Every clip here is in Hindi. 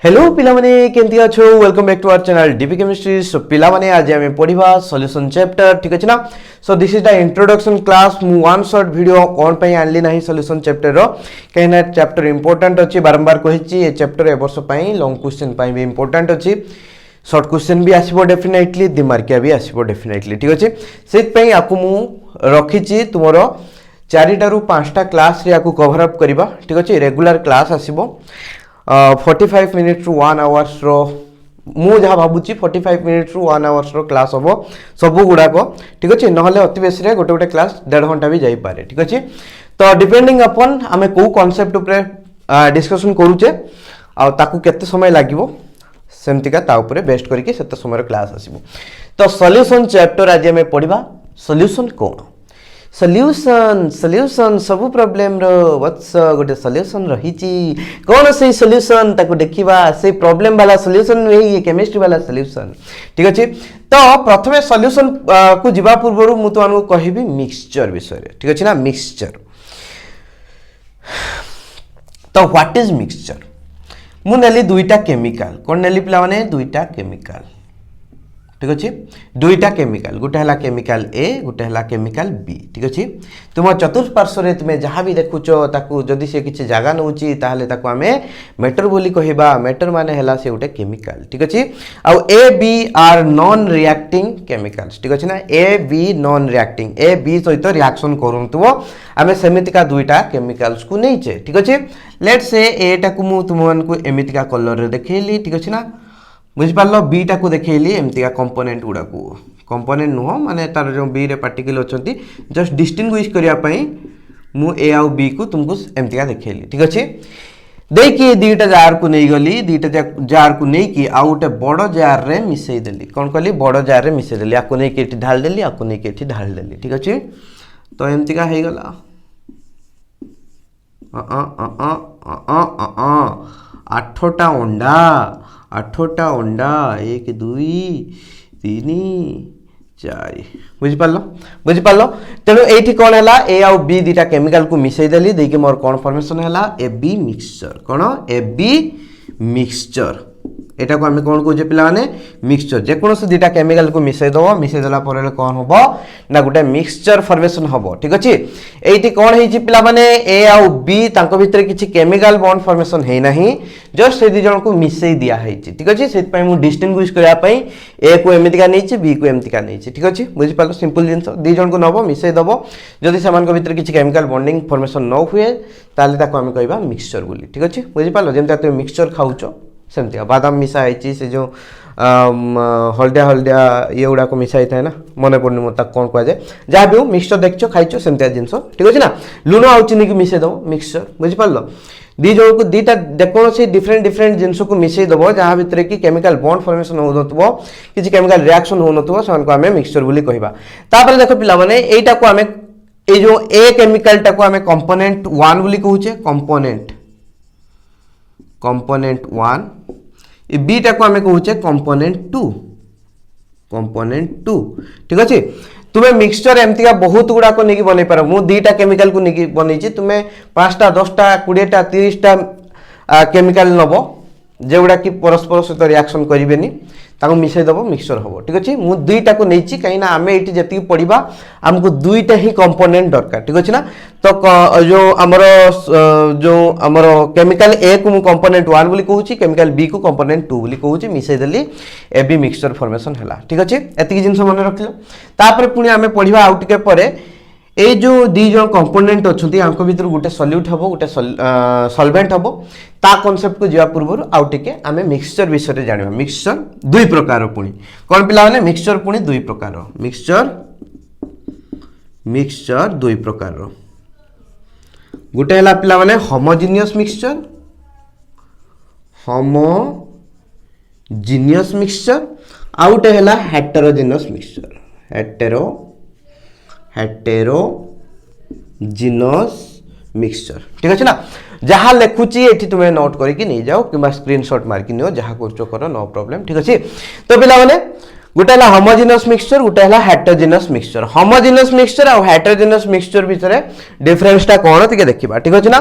हेलो पिला माने केमती अछो welcome back to our channel DP chemistry. So पिला माने आज हमें पढ़िबा सॉल्यूशन चैप्टर ठीक अछि ना। So this is the introduction class मु वन शॉट वीडियो कोन पई आनली नाही सॉल्यूशन चैप्टर रो कहना चैप्टर इंपोर्टेंट अछि बारंबार कहिछि ए चैप्टर ए वर्ष पई लॉन्ग क्वेश्चन पई भी इंपोर्टेंट अछि शॉर्ट क्वेश्चन भी आसीबो डेफिनेटली दिमार्किया भी आसीबो डेफिनेटली ठीक अछि। सेत पई आकु मु रखिछि तुमरो 4टा रु 5टा क्लास रे आकु कवर अप करबा ठीक अछि। रेगुलर क्लास आसीबो 45 मिनिट टू 1 आवर्स रो मु जहाँ भावुची 45 मिनिट टू 1 आवर्स रो क्लास हम सबू गुड़ाक ठीक अच्छे ना अति बेस गोटे गोटे क्लास 1.5 घंटा भी जापे ठीक अच्छे। तो डिपेंडिंग अपन आम कौ कॉन्सेप्ट उपरे डिस्कशन करूचे आकु केते समय लगे सेमतिका ता उपरे बेस्ट करके सेते समय क्लास आसीबो। तो सॉल्यूशन चैप्टर आज हमें पढ़िबा सॉल्यूशन कोन सॉल्यूशन सॉल्यूशन सब प्रॉब्लम रो व्हाट्स गोटे सॉल्यूशन रहिची कोन से सॉल्यूशन ताको देखिबा से प्रॉब्लम वाला सॉल्यूशन नहीं केमिस्ट्री वाला सॉल्यूशन ठीक अछि। तो प्रथमे सॉल्यूशन को जिबा पूर्व मु तो अनु कहिबी मिक्सचर विषय ठीक अछि ना। मिक्सचर तो व्हाट इज मिक्सचर मु नेली दुईटा केमिकल कोन नेली पिला माने दुईटा केमिकल ठीक अच्छे। दुईटा केमिकल गोटे है केमिकल ए गोटे है केमिकल बी ठीक अच्छे। तुम चतुष्पार्श्व तुम्हें जहाँ भी देखुच ताकू जदि से किसी जगह नौची ताहले ताकू आमे मेटर बोली कहबा मेटर माने हैला से गोटे केमिकल ठीक अच्छे। आउ A B are non reacting chemicals ठीक अच्छे ना। A B non reacting A B सहित रिएक्शन करूथुव आमे सेमितिका दुईटा केमिकल्स को नहींचे ठीक अच्छे। लेट से ए टाकू मु तुमको एमितिका कलर रे देखैली ठीक अच्छे ना बुझिपार बीटा को देखली एमतीका कंपोनेंट गुड़ा को कंपोनेंट नुह माने तार जो बी रे पार्टिकल अच्छी जस्ट डिस्टिंग्विश करने मु ए आउ बी को तुमको एमतीका देखली ठीक अच्छे। देखिए दुईटा जार को नहीं गली दुईटा जार को नहीं कि आउ गोटे बड़ जार रे मिसई देली कौन कहली बड़ जार रे मिसई देली आपको नहीं कि ढाल देली आपको नहीं कि ढाल देली ठीक अच्छे। तो एमतीका हो गला 8टा अंडा 8टा अंडा 1 2 3 4 बुझिपार तेणु ये कौन है ए आउ बी दीटा केमिकल को मिसई देली देकी मोर कौन फॉर्मेशन है ए बी मिक्सचर कौन ए बी मिक्सचर एटा को आम कौन कहे पिला माने मिक्सचर जेकोसी दुईटा केमिकल को मिसई देला कौन हम ना गोटे मिक्सचर फॉर्मेशन हम ठीक अच्छे। ये कौन है पिला माने ए आउ बी तांको भितर किसी केमिकल बॉन्ड फॉर्मेशन है ना जस्ट से दी जन को मिसई दिया है ठीक अच्छे। से डिस्टिंग्विश करने ए को एमतीका नहीं बी को एमतीका नहीं ठीक अच्छे बुझिपार सिंपल जिन दी जन को नब मिसई दब जदि से भितर किसी केमिकल बॉन्डिंग फॉर्मेशन न हुए ताले आम कह मिक्सचर बोली ठीक अच्छे बुझिपार जमी तुम मिक्सचर खाऊच सेमती बादाम मिसा है से जो हलदिया हलदिया ये गुड़ा को मिसाई था ना मन पड़नी मत कौन कह जाए जहाँ भी हो मिक्सचर देखो खाई सेमती जिन ठीक अच्छे ना लुण आउ चीनी को मिसई दब मिक्सचर बुझिपार दी जन को दीटा जेकोसी डिफरेंट डिफरेंट जिनस को मिसई दब जहाँ भर कि केमिकल बॉन्ड फॉर्मेशन हो किसी केमिकल रिएक्शन हो आम मिक्सचर बोली कहवा। देख पिला माने एटा को आम ए जो ए केमिकल टाको आम कंपोनेंट 1 बोली कहूचे कंपोनेंट 1 ए बी टाको आम कहूचे कंपोनेंट 2 ठीक अच्छे। तुम्हें मिक्सचर एमतीका बहुत गुड़ाक नहीं बन पार मु दुईटा केमिकल को नहीं बनई तुम्हें 5टा 10टा 20टा 30टा केमिकल नब जेगुड़ा कि परस्पर सहित रिएक्शन करेंगे मिसई दब मिक्सचर हम ठीक अच्छे। मु दुईटा को नहीं कहीं आम ये जी पढ़ा आमको दुईटा ही कंपोनेंट दरकार ठीक अच्छे ना। तो जो आमर केमिकल ए को मु कंपोनेंट 1 बोली कहूँ केमिकल बी को कंपोनेंट 2 बोली कहूँ मिसई देली ए बी मिक्सचर फॉर्मेशन है ठीक अच्छे। एतिकी जिन मन रखिल पुणी आम पढ़ा आउ टे पर ये जो दी जन कंपोनेंट अच्छा भर गोटे सल्यूट हम गोटे सॉल्वेंट हम ता कॉन्सेप्ट को जा पूर्व आउ टे आम मिक्सचर विषय जाना। मिक्सचर दुई प्रकार पुणी कौन पिला माने मिक्सचर पुणी दुई प्रकार मिक्सचर दुई प्रकार गोटे है पिला माने होमोजेनियस मिक्सचर आउ गोटे है हेटेरोजेनियस मिक्सचर हेटेरोजेनियस मिक्सचर ठीक अच्छे ना। जहाँ लिखुची ये तुम्हें नोट करके नहीं जाओ कि स्क्रीनशॉट मार्क नियो जहाँ कर नो प्रॉब्लम ठीक अच्छे। तो पिला माने गोटे है होमोजिनस मिक्सचर गोटे है हेटेरोजेनस मिक्सचर होमोजिनस मिक्सचर और हेटेरोजेनस मिक्सचर भितर डिफरेंसटा कौन टे देखा ठीक अच्छे ना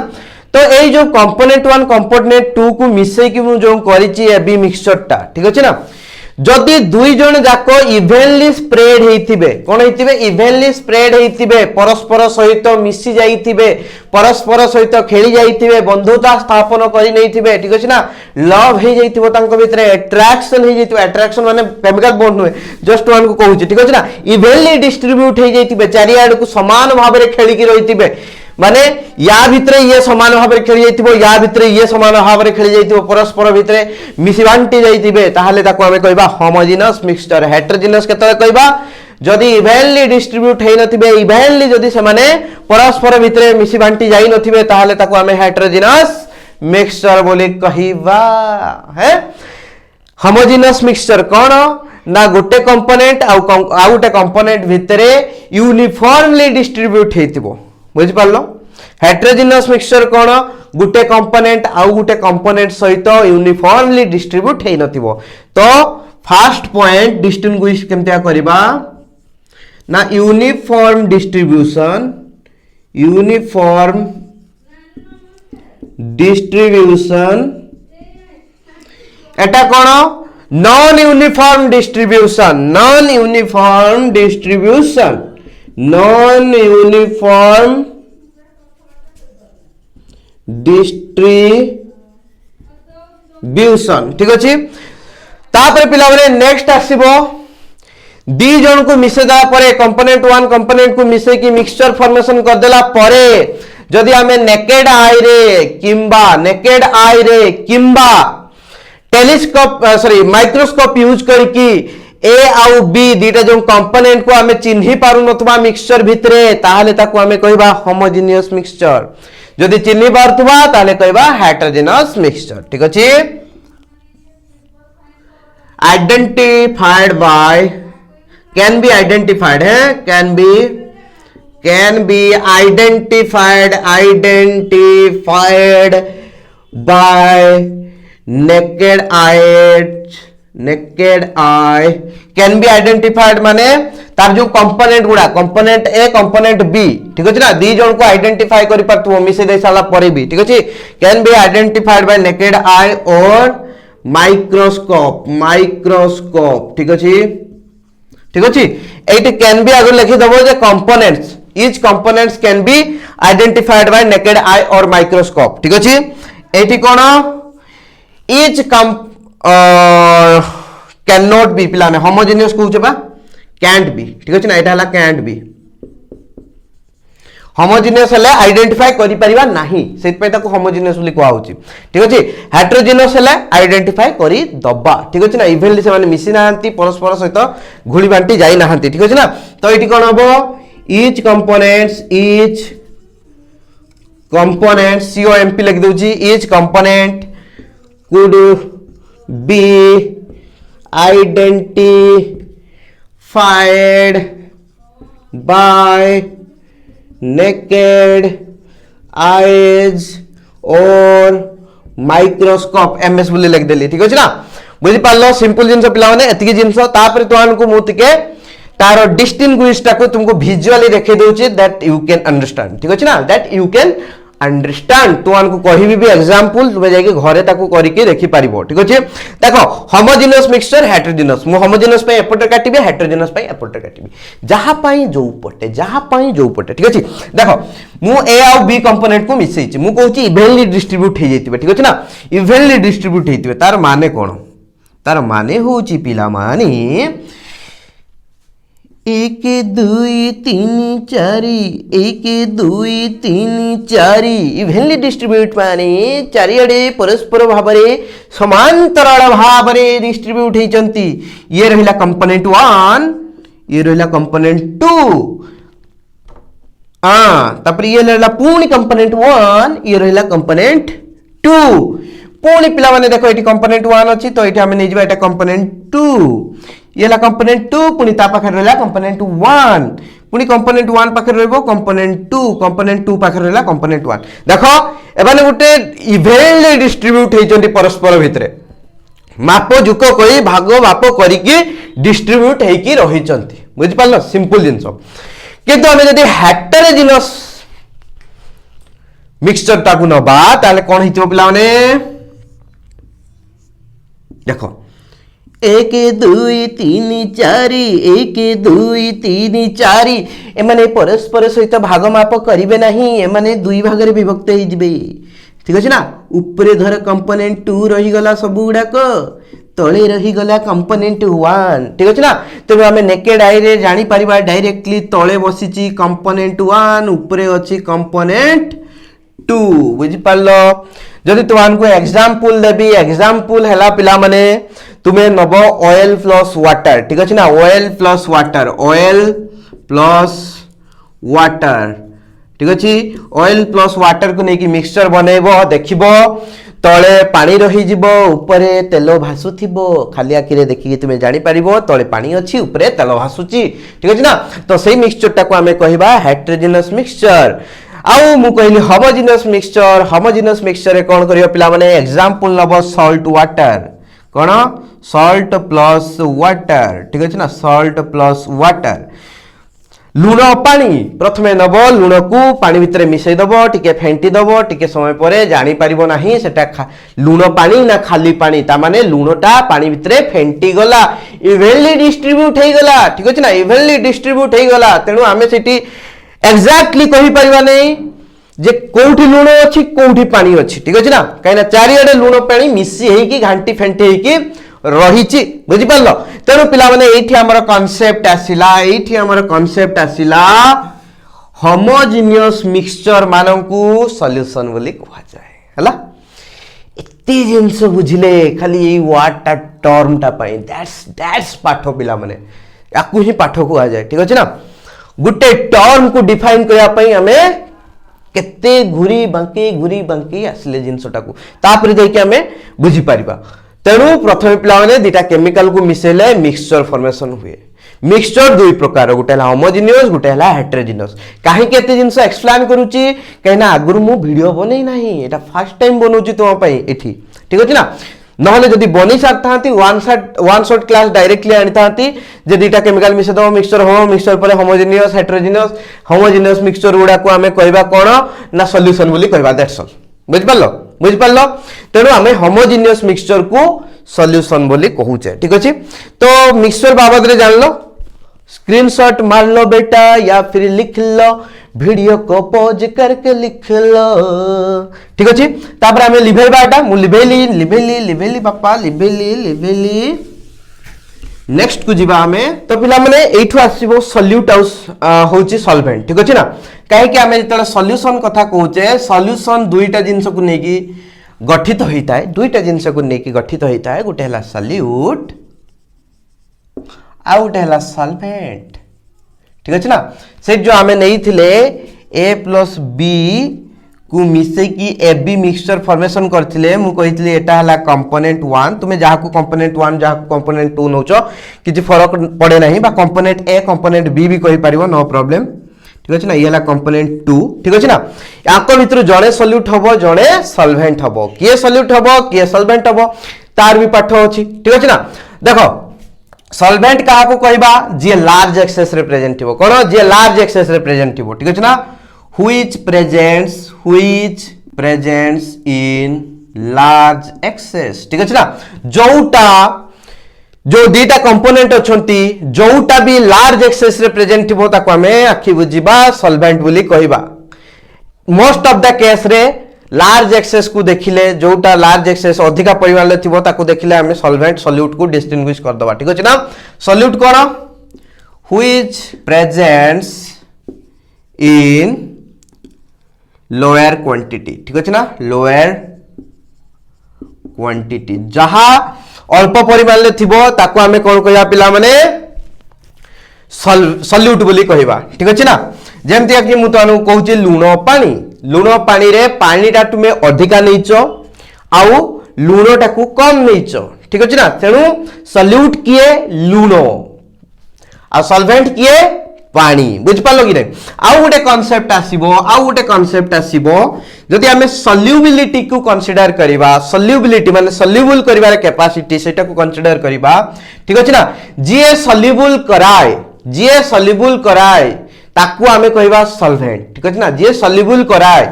तो ये जो कंपोनेंट 1 कंपोनेंट 2 को मिसई कि जो करी मिक्सचरटा ठीक अच्छे ना जदि दुई जन जाक इभेनली स्प्रेड होइथिबे कोन होइथिबे इभेनली स्प्रेड होइथिबे परस्पर सहित मिसी जाइथिबे परस्पर सहित खेली जाइथिबे बंधुता स्थापन करि नैथिबे ठीक अछि ना लव हे जाइथिबो तांको भितरे अट्रैक्शन हे जाइथिबो अट्रैक्शन माने केमिकल बॉन्ड हुए जस्ट वन को कहूची ठीक अछि ना इभेनली डिस्ट्रीब्यूट हे जाइथिबे चारि आड़ को समान भाव रे खेली कि रहिथिबे माने या भितरे ये समान भाव रे खेली जाइथिबो या भितरे ये समान भाव रे खेली जाइथिबो परस्पर भितरे मिसी बांटी जाइथिबे ताहाले ताको हमें कहबा होमोजिनस मिक्सचर हेटेरोजेनस केतले कहबा जदि इभेनली डिस्ट्रीब्यूट हे नथिबे इभेनली जदि से माने परस्पर भितरे मिसी बांटी जाई नथिबे ताहाले ताको हमें हेटेरोजेनस मिक्सचर बोली कहबा है होमोजिनस मिक्सचर कोन ना गोटे कंपोनेंट आ गोटे कंपोनेंट भितरे यूनिफॉर्मली डिस्ट्रीब्यूट हेतिबो बुझ पारलो हेटेरोजेनस मिक्सचर कोन गुटे कंपोनेंट आउ गुटे कंपोनेंट सहित यूनिफॉर्मली डिस्ट्रीब्यूट हे नथिबो तो फर्स्ट पॉइंट डिस्टिंग्विश केमतिया करबा ना यूनिफॉर्म डिस्ट्रीब्यूशन एटा कोन नॉन यूनिफॉर्म डिस्ट्रीब्यूशन ठीक अच्छे तापर पिला माने नेक्स्ट आसीबो दी जन को मिसेदा परे कंपोनेंट 1 कंपोनेंट को मिसे की मिक्सचर फॉर्मेशन कर देला परे जदि हमें नेकेड आई रे किंबा टेलीस्कोप सॉरी माइक्रोस्कोप यूज करके ए आउ बी दीटा जो कंपोनेंट को हमें चिन्हि पारु नथबा मिक्सचर भितरे ताहाले ताको हमें कहबा होमोजेनियस मिक्सचर जदि चिन्हि पारथबा ताहाले कहबा हेटेरोजेनस मिक्सचर ठीक अछि identified by can be identified है can be identified by naked eye can be identified माने तार जो कंपोनेंट गुडा कंपोनेंट ए कंपोनेंट बी ठीक अछि ना दी जन को आइडेंटिफाई करि परतु मिसे दे साला परे भी ठीक अछि can be identified by naked eye or microscope ठीक अछि एटी कैन बी अगर लिखि दबो जे components each components can be identified by naked eye or microscope ठीक अछि एटी कोन each cannot be पिला ने homogeneous कहउचे बा can't be ठीक अछि ना एटा हला can't be homogeneous हले आइडेंटिफाई करि परिबा नाही सेत पे ताको homogeneous बोली कहआ होची ठीक अछि heterogeneous हले आइडेंटिफाई करि दबा ठीक अछि ना इवनली से माने मिसी नाहंती परस्पर सहित घुली बांटी जाई नाहंती ठीक अछि ना तो एटी कोन हबो each component COMP लिख दोची each component could be identified by naked eyes or microscope MS बोली लिख देली ठीक अछि ना बुझि पालो सिंपल जिंस पिला माने एतिकी जिंस तापर तोहान को मु तिके तारो डिस्टिंग्विश टाको तुमको विजुअली देखे दोची दैट यू कैन अंडरस्टैंड ठीक अछि ना दैट यू कैन अंडरस्टैंड तो आनको कहिबी भी एग्जांपल तुमे जाके घरे ताको करि के देखि पारिबो ठीक अछि देखो होमोजेनियस मिक्सचर हेटेरोजेनस मु होमोजेनियस पे एपटे काटिबे हेटेरोजेनस पे एपटे काटिबे जहा पई जो पटे ठीक अछि देखो मु ए और बी कंपोनेंट को मिसै छि मु कहूची इवनली डिस्ट्रीब्यूट हे जैतिबे ठीक अछि ना इवनली डिस्ट्रीब्यूट हेतिबे तार माने कोन तार माने होची पिला माने 1 2 3 4 1 2 3 4 इवनली डिस्ट्रीब्यूट माने चारियाडे परस्पर भाबरे समांतराल भाबरे डिस्ट्रीब्यूट हेचंती ये रहिला कंपोनेंट 1 ये रहिला कंपोनेंट 2 तापर ये रहिला पूर्ण कंपोनेंट 1 ये रहिला कंपोनेंट 2 पूर्ण पिला माने देखो एटी कंपोनेंट 1 अछि तो एटी हमें नै जबा एटा कंपोनेंट 2 ये ला कंपोनेंट 2 पुनी ता पाखर रहला कंपोनेंट 1 पुनी कंपोनेंट 1 पाखर रहबो कंपोनेंट 2 पाखर रहला कंपोनेंट 1 देखो एबाने गुटे इवनली डिस्ट्रीब्यूट हेचंती परस्पर भितरे माप जुक करी भाग माप करिकी डिस्ट्रीब्यूट हेकी रहिचंती बुझि पालो सिंपल जिंस किंतु हमें जदी हेटेरोजेनस मिक्सचर टाकू नबा ताले कोन हितो पिला माने देखो 1 2 3 4 1 2 3 4 एमाने परस्पर सहित भाग माप करिवे नाही एमाने दुई भाग रे विभक्त हे जिवे ठीक अछि ना ऊपरे धर कंपोनेंट 2 रही गला सब गुडा को तळे रही गला कंपोनेंट 1 ठीक अछि ना तो हमें नेकेड आई रे जानि परिबा डायरेक्टली तळे बसिची कंपोनेंट 1 ऊपरे अछि कंपोनेंट 2 बुझि पालो जदि तुमको एग्जांपल देबी एग्जांपल हैला पिला माने तुम्हें नब ऑयल प्लस वाटर ठीक अछि ना ऑयल प्लस वाटर ठीक अछि ऑयल प्लस वाटर को नेकी मिक्सचर बनेबो देखिबो तळे पानी रही जिवो ऊपरे तेल भासुथिबो खाली आखिरे देखि तुमे जानि परिबो तळे पानी अछि ऊपरे तेल भासुची ठीक अछि ना तो सेही मिक्सचर टाको हमें कहिबा हेटेरोजेनस मिक्सचर आउ मु कहली होमोजेनस मिक्सचर रे कोन करियो पिला माने एग्जांपल लब सॉल्ट वाटर कोन सॉल्ट प्लस वाटर ठीक अछि ना सॉल्ट प्लस वाटर लूण पानी प्रथमे नब लूण को पानी भितरे मिसै दबो टिके फेंटी दबो टिके समय परे जानि परिबो नाही सेटा लूण पानी ना खाली पानी ता माने लूणटा पानी भितरे फेंटी गला इवनली डिस्ट्रीब्यूट हे गला ठीक अछि ना इवनली डिस्ट्रीब्यूट हे गला तेनु हमें सेठी एक्जाक्टली कहि परिबा नै जे कोठी लूण अछि कोठी पानी अछि ठीक अछि ना काइना चारियाडे लूण पानी मिसी हेकी घांटी फेंटी हेकी रहिछि बुझि पालो तेनु पिला माने एठी हमर कांसेप्ट आसिला होमोजेनियस मिक्सचर मानकू सॉल्यूशन बोली कहा जाय हला एते जिंस बुझिले खाली ए वाट टर्म टा पई दैट्स पाठो पिला माने याकू ही पाठो को आ जाय ठीक अछि ना गुटे टर्म को डिफाइन करया पई हमें केते घुरी बांकी आसले जिंसटा को तापर देके हमें बुझी परिबा तेणु प्रथम पिला माने दिटा केमिकल को मिसेले मिक्सचर फॉर्मेशन हुए मिक्सचर दुई प्रकार गोटे हला होमोजेनियस गोटे हला हेटेरोजेनियस काहे केते जिंस एक्सप्लेन करूची कहिना आगुरु मु वीडियो बनै नाही एटा फर्स्ट टाइम बनौची तुम पई एठी ठीक अछि ना नहले जदि बनी साथांती वन शॉट क्लास डायरेक्टली आनितांती जे दुईटा केमिकल मिसे दो मिक्सचर हो मिक्सचर पर होमोजेनियस हेटेरोजेनियस मिक्सचर गुडा को हमें कहबा कोन ना सॉल्यूशन बोली कहबा दैट्स ऑल बुझ पारलो तेणु हमें होमोजेनियस मिक्सचर को सॉल्यूशन बोली कहूचे ठीक अछि तो मिक्सचर बाबद रे जान लो स्क्रीनशॉट मार लो बेटा या फिर लिख लो वीडियो को पॉज करके लिख लो ठीक अछि तापर हमें लिभेलबा एटा मु लिभेली पापा लिभेली नेक्स्ट को जीवा हमें तो पिला माने एठु आसीबो सॉल्यूट होची सॉल्वेंट ठीक अछि ना काहे कि हमें जतले सॉल्यूशन कथा कहूचे सॉल्यूशन दुईटा जिंस को नेकी गठित होइताय दुईटा जिंस को नेकी गठित होइताय गोटे हला सॉल्यूट आ गोटे हला सॉल्वेंट ठीक अछि ना से जो हमें नहीं थिले a प्लस b को मिसे की ए बी मिक्सचर फॉर्मेशन करथिले मु कहितली एटा हला कंपोनेंट 1 तुमे जाहा को कंपोनेंट 1 जाहा को कंपोनेंट 2 नोचो किछि फरक पड़े नाही बा कंपोनेंट a कंपोनेंट b भी कहि परिबो नो प्रॉब्लम ठीक अछि ना ये हला कंपोनेंट 2 ठीक अछि ना याको भितर जणे सॉल्यूट हबो जणे सॉल्वेंट हबो किए सॉल्यूट हबो किए सॉल्वेंट हबो तार भी पाठ अछि ठीक अछि ना देखो सॉल्वेंट कहा को कहबा जे लार्ज एक्सेस रिप्रेजेंट हो कोन जे लार्ज एक्सेस रिप्रेजेंट हो ठीक अछि ना which presents in large excess ठीक अछि ना जोटा जो दीटा कंपोनेंट अछंती जोटा भी लार्ज एक्सेस रिप्रेजेंट हो ताको हमें आखि बुझिबा सॉल्वेंट बोली कहबा मोस्ट ऑफ द केस रे लार्ज एक्सेस को देखिले जोटा लार्ज एक्सेस अधिका परिमाण ले थिबो ताको देखिले हमें सॉल्वेंट सॉल्यूट को डिस्टिंग्विश कर दबा ठीक अछि ना solute cone which presents in lower quantity ठीक अछि ना लोअर क्वांटिटी जहा अल्प परिमाण ले थिबो ताको हमें कोन कहया पिला माने सॉल्यूट बोली कहबा ठीक अछि ना जेमति कि मु तनु कहूची लूण पानी रे पानीटा तुमे अधिका नैचो आउ लूणटा को कम नैचो ठीक अछि ना तेनु सॉल्यूट किए लूण आ सॉल्वेंट किए पानी बुझ पालो कि नहीं आउ गोटे कांसेप्ट आसीबो जदि आमे सॉल्युबिलिटी को कंसीडर करिबा सॉल्युबिलिटी माने सॉल्युबल करिवार कैपेसिटी सेटा को कंसीडर करिबा ठीक अछि ना जे सॉल्युबल कराए ताकू आमे कहबा सॉल्वेंट ठीक अछि ना जे सॉल्युबल कराए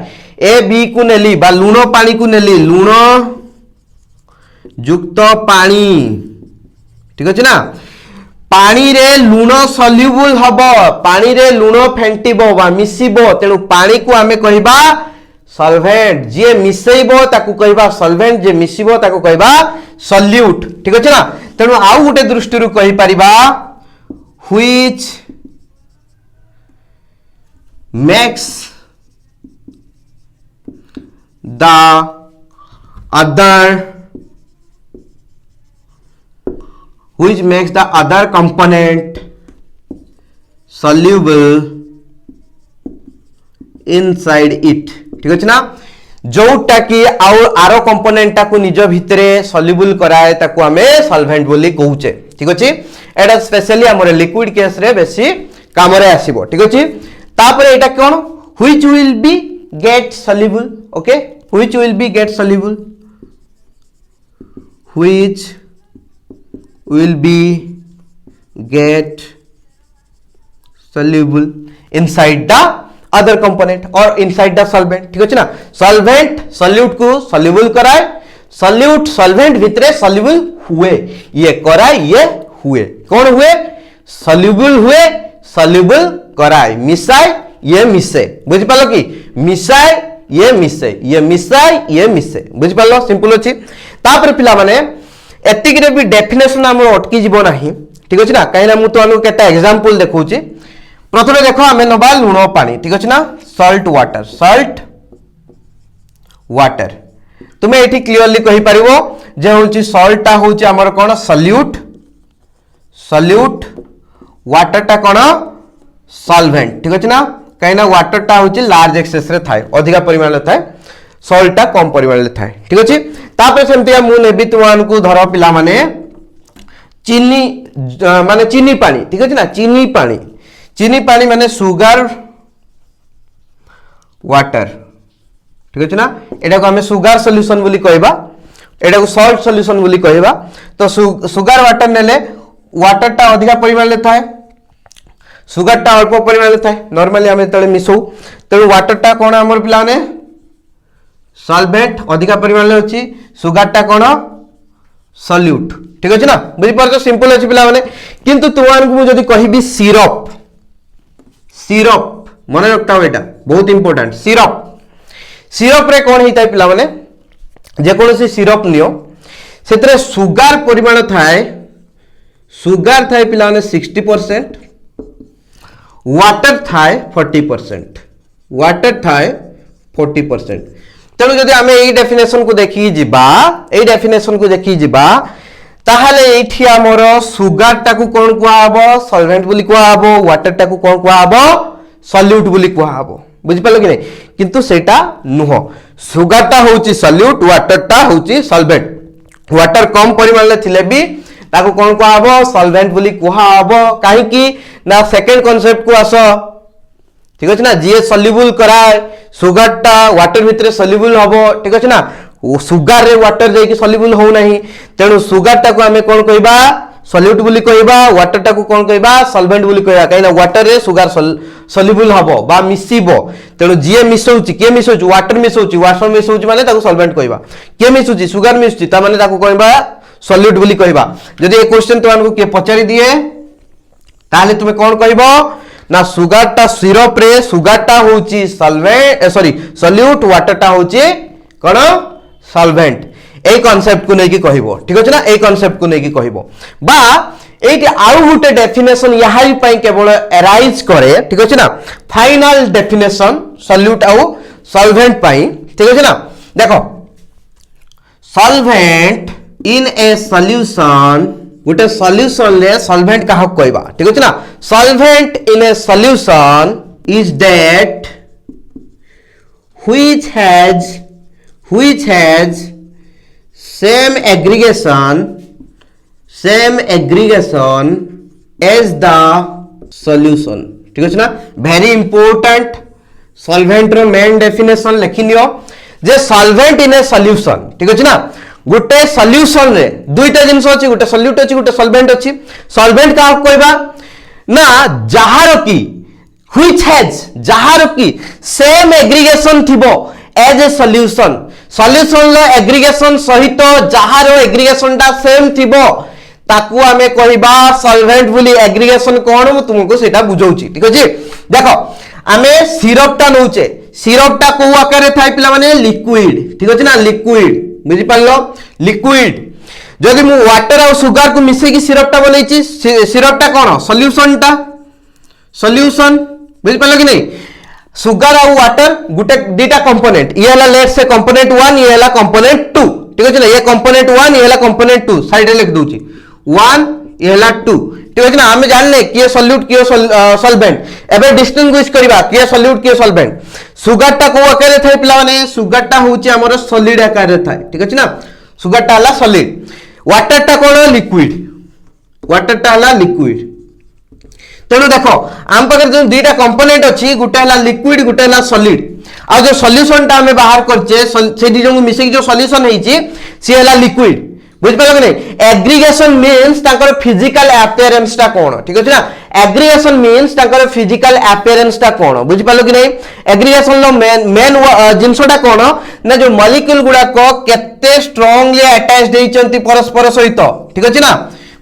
ए बी को नेली बा लूण पानी को नेली लूण युक्त पानी ठीक अछि ना पानी रे लूण सॉल्युबल हबो पानी रे लूण फेंटिबो बा मिसिबो तेनु पानी को आमे कहबा सॉल्वेंट जे मिसेइबो ताकू कहबा सॉल्वेंट जे मिसिबो ताकू कहबा सॉल्यूट ठीक अछि ना तेनु आउ गुटे दृष्टि रु कहि परिबा which makes the other which makes the other component soluble inside it ठीक अछि ना जोटा कि आरो कंपोनेंट टाकू निज भितरे सॉल्युबल कराए ताकू हमें सॉल्वेंट बोली कहूचे ठीक अछि एटा स्पेशली हमर लिक्विड केस रे बेसी काम रे आसीबो ठीक अछि तापर एटा कोन which will be get soluble okay which will be get soluble which will be get soluble inside the other component or inside the solvent ठीक अछि ना solvent solute को soluble कराए solute solvent भितरे soluble हुए ये कराए ये हुए कौन हुए soluble कराए मिसाए ये मिसे बुझ पालो कि मिसाए ये मिसे बुझ पालो सिंपल अछि तापर पिला माने एतिक रे भी डेफिनेशन हमर अटकी जीवो नाही ठीक अछि ना काहेना मु तो अनु केटा एग्जांपल देखौची प्रथमे देखो हमें नबा लूण पानी ठीक अछि ना सॉल्ट वाटर तुमे एठी क्लियरली कहि परिवो जे होची सॉल्ट ता होची हमर कोन सॉल्यूट वाटर ता कोन सॉल्वेंट ठीक अछि ना काहेना वाटर ता होची लार्ज एक्सेस रे थाए अधिका परिमाण रे थाए सॉल्ट ता कम परिमाण रे थाए ठीक अछि तापर सेमतिया मु नेबी तुमान को धरो पिला माने चीनी पानी ठीक अछि ना चीनी पानी माने सुगर वाटर ठीक अछि ना एटा को हमें सुगर सॉल्यूशन बोली कहबा एटा को सॉल्ट सॉल्यूशन बोली कहबा तो सुगर वाटर नेले वाटर ता अधिका परिमाण रे थाए सुगर ता अल्प परिमाण रे थाए नॉर्मली हमें तळे मिसौ तो वाटर ता कोन हमर पिला ने सॉल्वेंट अधिका परिमाण रे अछि सुगर ता कोन सॉल्यूट ठीक अछि ना बुझि परछ सिंपल अछि पिला माने किंतु तुमान को जदी कहिबी सिरप मने रखता बेटा बहुत इंपोर्टेंट सिरप रे कोन हिताय पिला माने जे कोनोसी सिरप नियो सेतरे सुगर परिमाण थाए पिला माने 60% वाटर थाए 40% तेणु जदि आमे एई डेफिनेशन को देखि जिबा ताहाले एठी हमर सुगर टाकू कोन कुआ हबो सॉल्वेंट बोली कुआ हबो वाटर टाकू कोन कुआ हबो सॉल्यूट बोली कुआ हबो बुझि पालो कि नै किंतु सेटा नुहो सुगर ता होची सॉल्यूट वाटर ता होची सॉल्वेंट वाटर कम परिमाण ले थिले भी ताकू कोन कुआ हबो सॉल्वेंट बोली कुआ हबो काहे कि ना सेकंड कांसेप्ट को आसो ठीक अछि ना जे सॉल्युबल कराए सुगर ता वाटर भितरे सॉल्युबल हबो ठीक अछि ना सुगर रे वाटर जे कि सॉल्युबल हो नाही तेनु सुगर ता को हमें कोन कहबा सॉल्यूट बोली कहबा वाटर ता को कोन कहबा सॉल्वेंट बोली कहबा काइना वाटर रे सुगर सॉल्युबल हबो बा मिसिबो तेनु जे मिसौची के मिसौची वाटर मिसौची माने ताको सॉल्वेंट कहबा के मिसौची सुगर मिसौची ता माने ताको कहबा सॉल्यूट बोली कहबा जदी ए क्वेश्चन तो अनको के पचारि दिए ताले तुमे कोन कहबो ना सुगर ता सिरप रे सुगर ता होची सॉल्यूट वाटर ता होची कोन सॉल्वेंट ए कांसेप्ट को नै कि कहबो ठीक अछि ना ए कांसेप्ट को नै कि कहबो बा एटी आउ गुटे डेफिनेशन यहाई पई केवल अराइज करे ठीक अछि ना फाइनल डेफिनेशन सॉल्यूट आउ सॉल्वेंट पई ठीक अछि ना देखो solvent in A solution Gute solution ले सॉल्वेंट का कहबा ठीक अछि ना solvent in A solution is that which has same aggregation as the solution ठीक अछि ना वेरी इंपोर्टेंट सॉल्वेंट रो मेन डेफिनेशन लिखि लियो जे सॉल्वेंट इन ए सॉल्यूशन ठीक अछि ना गुटे सॉल्यूशन रे दुईटा जिंस अछि गुटे सॉल्यूट अछि गुटे सॉल्वेंट अछि सॉल्वेंट का कहबा ना जहार की व्हिच हैज जहार की सेम एग्रीगेशन थिबो एज ए सॉल्यूशन सॉल्यूशन लो एग्रीगेशन सहित जहार एग्रीगेशन ता सेम थिबो ताकू आमे कहबा सॉल्वेंट बोली एग्रीगेशन कोन मु तुमको सेटा बुझौची ठीक अछि देखो आमे सिरप ता नउचे सिरप ता को आकार रे थाई पिला माने लिक्विड ठीक अछि ना लिक्विड बुझि पालो लिक्विड जदि मु वाटर और सुगर को मिसे की सिरप ता बनैची सिरप ता कोन सॉल्यूशन बुझि पालो कि नहीं सुगर और वाटर गुटे दीटा कंपोनेंट ये हला लेट्स से कंपोनेंट 1 ये हला कंपोनेंट 2 ठीक अछि ना ये कंपोनेंट 1 ये हला कंपोनेंट 2 साइड रे लिख दूची 1 ये हला 2 ठीक अछि ना हम जानले कि सॉल्यूट कि सॉल्वेंट एबे डिस्टिंग्विश करबा कि सॉल्यूट कि सॉल्वेंट सुगर ता को आकार रे थाई पिला माने सुगर ता होची हमर सॉलिड आकार रे थाई ठीक अछि ना सुगर ता हला सॉलिड वाटर ता कोन लिक्विड वाटर ता हला लिक्विड तेणु देख आम पाखे जो दुईटा कंपोनेंट अच्छी गोटे है लिक्विड गोटे है सॉलिड आ जो सॉल्यूशन टा हमें बाहर करछे से जो मिसेक जो सॉल्यूशन होईची सी है लिक्विड बुझ पालो कि नहीं एग्रीगेशन मींस ताकर फिजिकल अपीयरेंस टा कोन ठीक अछि ना एग्रीगेशन मींस ताकर फिजिकल अपीयरेंस टा कोन बुझ पालो कि नहीं एग्रीगेशन लो मेन जिंसटा कोन ना जो मॉलिक्यूल गुडा को केते स्ट्रांगली अटैच्ड हेचंती परस्पर सहित ठीक अछि ना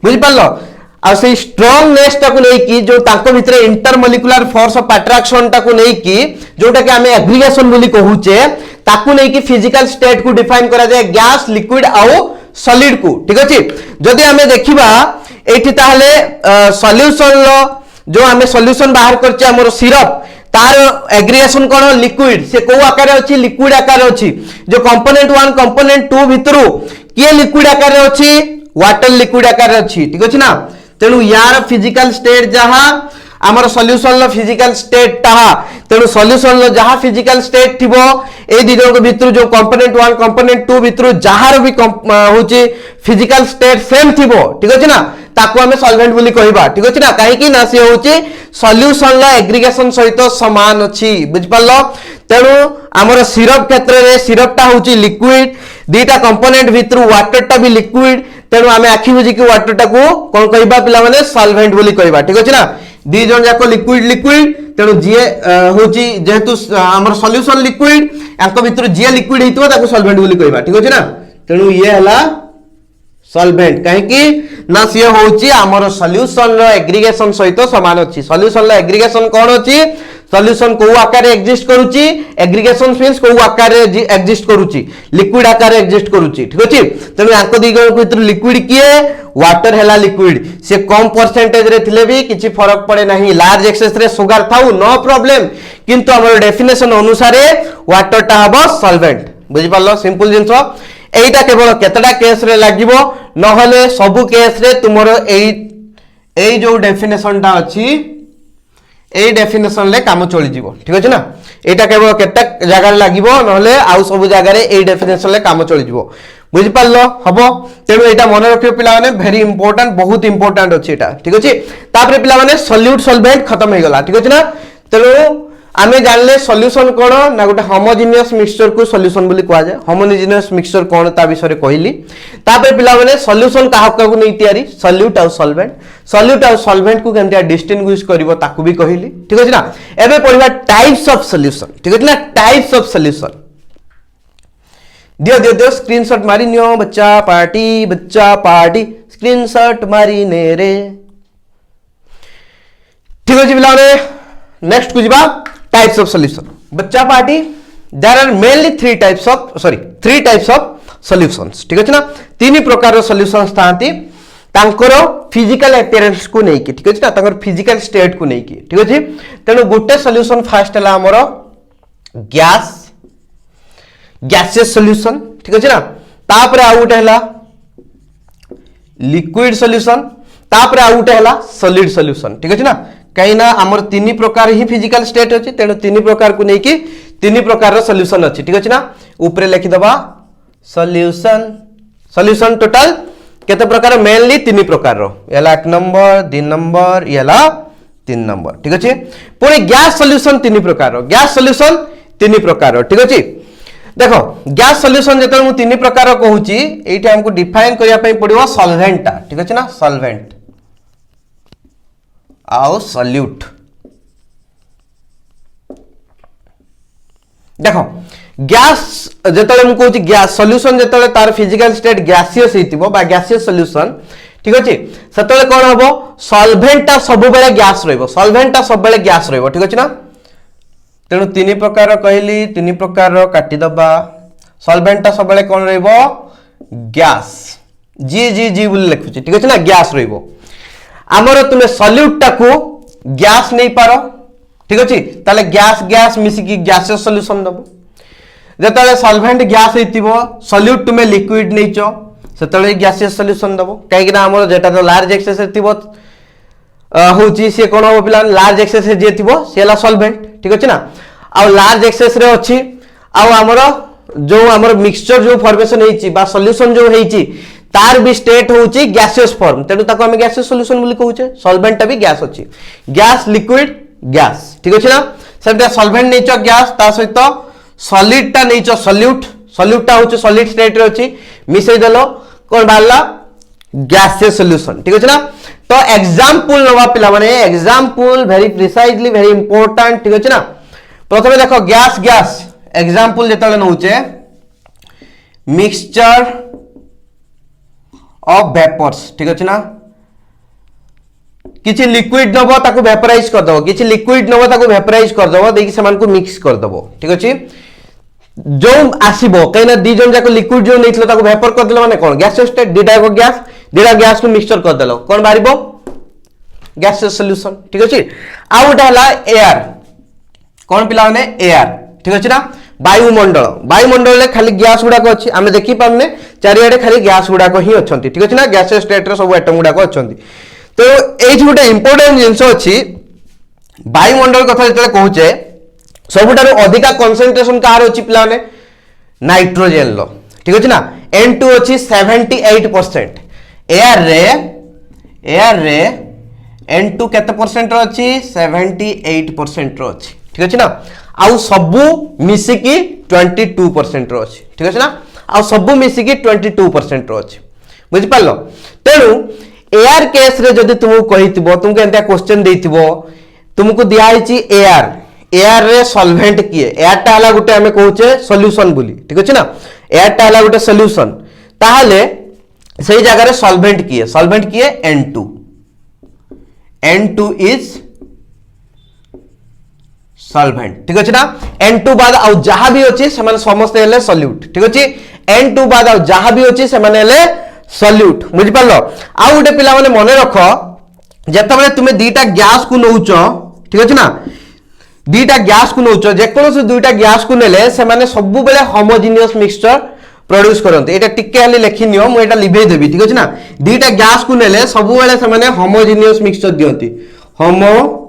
बुझ पालो आ से स्ट्रांगनेस टाको नै कि जो ताको भितरे इंटरमोलिकुलर फोर्स ऑफ अट्रैक्शन टाको नै कि जोटा कि हमें एग्रीगेशन बोली कहूचे ताको नै कि फिजिकल स्टेट को डिफाइन करा जाय गैस लिक्विड आउ सॉलिड को ठीक अछि जदि हमें देखिबा एठी ताहले सॉल्यूशन लो जो हमें सॉल्यूशन बाहर करचे हमर सिरप तार एग्रीगेशन कोन लिक्विड से को आकार अछि लिक्विड आकार अछि जो कंपोनेंट 1 कंपोनेंट 2 भितरु के लिक्विड आकार अछि वाटर लिक्विड आकार अछि ठीक अछि ना तेणु यार फिजिकल स्टेट जहां आमर सॉल्यूशन लो फिजिकल स्टेट ताहा तेणु सॉल्यूशन लो जहां फिजिकल स्टेट थिबो ए दिदो के भितर जो कंपोनेंट 1 कंपोनेंट 2 भितर जहार भी होची फिजिकल स्टेट सेम थिबो ठीक अछि ना ताको हमें सॉल्वेंट बोली कहबा ठीक अछि ना काहे कि ना से होची सॉल्यूशन लो एग्रीगेशन सहित समान अछि बुझ पालो तेणु आमर सिरप क्षेत्र रे सिरप ता होची लिक्विड दीटा कंपोनेंट भितर वाटर ता भी लिक्विड तेणु आमे आखि बुझी कि वाटर टाको कोन कहबा पिला माने सॉल्वेंट बोली कहबा ठीक अछि ना दी जन जाको लिक्विड लिक्विड तेणु जे होची जेहेतु हमर सॉल्यूशन लिक्विड यांको भितर जे लिक्विड हेतु ताको सॉल्वेंट बोली कहबा ठीक अछि ना तेणु ये हला सॉल्वेंट काहे कि ना से होची हमर सॉल्यूशन रो एग्रीगेशन सहित समान अछि सॉल्यूशन रो एग्रीगेशन कोन अछि सॉल्यूशन को आकार एग्जिस्ट करूची एग्रीगेशन मींस को आकार एग्जिस्ट करूची लिक्विड आकार एग्जिस्ट करूची ठीक अछि तने आंको दिगो भितर लिक्विड किए वाटर हैला लिक्विड से कम परसेंटेज रे थिले भी किछि फरक पड़े नाही लार्ज एक्सेस रे सुगर थाउ नो प्रॉब्लम किंतु हमर डेफिनेशन अनुसार वाटर ता हबो सॉल्वेंट बुझि पालो सिंपल जिंसो एटा केवल केतडा केस रे लागिवो न हले सब केस रे तुमरो एई जो डेफिनेशन ता अछि ए डेफिनेशन ले काम चली जीवो ठीक अछि ना एटा केवल केटा जगह लागिवो नहले आउ सब जगह रे ए डेफिनेशन ले काम चली जीवो बुझि पालो हबो तेनु एटा मन रखियो पिला माने वेरी इंपोर्टेंट बहुत इंपोर्टेंट अछि एटा ठीक अछि तापरे पिला माने सॉल्यूट सॉल्वेंट खत्म हे गला ठीक अछि ना तेनु आमे जानले सॉल्यूशन कोन ना गोटे होमोजेनियस मिक्सचर को सॉल्यूशन बोली कहआ जाय होमोजेनियस मिक्सचर कोन ता विषय रे कहिली तापरे पिला माने सॉल्यूशन काहा को नै तयारी सॉल्यूट और सॉल्वेंट को केमतिया डिस्टिंग्विश करबो ताकू भी कहिली ठीक अछि ना एबे पढिबा टाइप्स ऑफ सॉल्यूशन ठीक अछि ना टाइप्स ऑफ सॉल्यूशन दियो स्क्रीनशॉट मारी नियो बच्चा पार्टी स्क्रीनशॉट मारी ने रे ठीक अछि पिला माने नेक्स्ट को जिबा टाइप्स ऑफ सॉल्यूशन बच्चा party there are mainly three types of solutions ठीक अछि ना तीन प्रकार सॉल्यूशंस थांती तांकर फिजिकल अपीयरेंस को नै कि ठीक अछि ना तांकर फिजिकल स्टेट को नै कि ठीक अछि तेनु गुटे सॉल्यूशन फर्स्ट हला हमर गैसियस सॉल्यूशन ठीक अछि ना तापर आ गुटे हला लिक्विड सॉल्यूशन तापर आ गुटे हला सॉलिड सॉल्यूशन ठीक अछि ना कहीं ना हमर तीन प्रकार ही फिजिकल स्टेट अछि तेनु तीन प्रकार को नै कि तीन प्रकार रो सॉल्यूशन अछि ठीक अछि ना ऊपर लिखि दबा सॉल्यूशन टोटल केते प्रकार मेनली तीन प्रकार रो याला 1 नंबर 2 नंबर याला 3 नंबर ठीक अछि पुणी गैस सॉल्यूशन 3 प्रकार गैस सॉल्यूशन 3 प्रकार ठीक अछि देखो गैस सॉल्यूशन जेते मु 3 प्रकार कहूची एठी हमको डिफाइन करिया पई पड़िबो सॉल्वेंट ठीक अछि ना सॉल्वेंट आउ सॉल्यूट देखो गैस जेते मु कहूची गैस सॉल्यूशन जेते तार फिजिकल स्टेट गैसियस हेतिबो बा गैसियस सॉल्यूशन ठीक अछि सेतले कोन हबो सॉल्वेंट ता सब बेले गैस रहइबो सॉल्वेंट ता सब बेले गैस रहइबो ठीक अछि ना तेणु 3 प्रकार कहली 3 प्रकार काटी दबा सॉल्वेंट ता सब बेले कोन रहइबो गैस जी जी जी बोल लिखुची ठीक अछि ना गैस रहइबो हमर तुमे सॉल्यूट ता को गैस नहीं पारो ठीक अछि ताले गैस गैस मिसी की गैसियस सॉल्यूशन दबो जेतले सॉल्वेंट गैस हेतिबो सॉल्यूट तुमे लिक्विड नैचो सेतले गैसियस सॉल्यूशन दबो काहे कि ना हमर जेटा तो लार्ज एक्सेस हेतिबो होची से कोन हो पिला लार्ज एक्सेस जे थिबो सेला सॉल्वेंट ठीक अछि ना आ लार्ज एक्सेस रे अछि आ हमर जो हमर मिक्सचर जो फॉर्मेशन हेची बा सॉल्यूशन जो हेची तार भी स्टेट होची गैसियस फॉर्म तेनु ताको हम गैसियस सॉल्यूशन बोली कहूचे सॉल्वेंट भी गैस अछि गैस लिक्विड गैस ठीक अछि ना सेटा सॉल्वेंट नेचर गैस ता सहित सॉलिड ता नेचर सॉल्यूट सॉल्यूट ता होची सॉलिड स्टेट रे अछि मिसै देलो कोन बाला गैसियस सॉल्यूशन ठीक अछि ना तो एग्जांपल नवा पिला माने example very precisely very important ठीक अछि ना प्रथमे देखो गैस गैस एग्जांपल जेतले नउचे मिक्सचर ऑफ वेपर्स ठीक अछि ना किछि लिक्विड नबो ताको वेपराइज कर दबो किछि लिक्विड नबो ताको वेपराइज कर दबो देखि समान को मिक्स कर दबो ठीक अछि जो आसीबो कइना दी जन जाको लिक्विड जो नैथलो ताको वेपर कर देलो माने कोन गैसियस स्टेट दिटा गैस को मिक्सचर कर देलो कोन बारिबो गैसियस सॉल्यूशन ठीक अछि आ उटा हला एयर कोन पिला माने एयर ठीक अछि ना वायुमंडल ले खाली गैस गुडा को अछि हमें देखि पामने चारियाडे खाली गैस गुडा को ही अछंती ठीक अछि ना गैसियस स्टेट रे सब एटम गुडा को अछंती तो एठी गोटे इंपोर्टेंट जिंस अछि वायुमंडल कथा जेते कहूचे सबुटारो अधिका कंसंट्रेशन कार अछि पिला माने नाइट्रोजन लो ठीक अछि ना N2 अछि 78% एयर रे N2 केते परसेंट रो अछि 78% रो अछि ठीक अछि ना आउ सबु मिसी की 22% रो अछि ठीक अछि ना आउ सबु मिसी की 22% रो अछि बुझि पालो तेनु एयर केस रे जदी तुमु कहितबो तुमके एंता क्वेश्चन देइतबो तुमको दिया हिची एयर रे सॉल्वेंट किए एयर ता हला गुटे हमें कहूचे सॉल्यूशन बोली ठीक अछि ना एयर ता हला गुटे सॉल्यूशन ताहाले सही जगह रे सॉल्वेंट किए N2 इज सॉल्वेंट ठीक अछि ना N2 बाद आ जहां भी अछि से माने समस्त हेले सॉल्यूट ठीक अछि N2 बाद आ जहां भी अछि से माने हेले सॉल्यूट बुझि पालो आ गुटे पिला माने मने रखो जते बेले तुमे दीटा गैस को नउचो ठीक अछि ना दीटा गैस को नउचो जे कोनो से दुईटा गैस को नेले से माने सब बेले होमोजेनियस मिक्सचर प्रोड्यूस करते एटा टिके हाली लेखि नियो मु एटा लिभे देबी ठीक अछि ना दीटा गैस को नेले सब बेले से माने होमोजेनियस मिक्सचर दियंती होमोजेनियस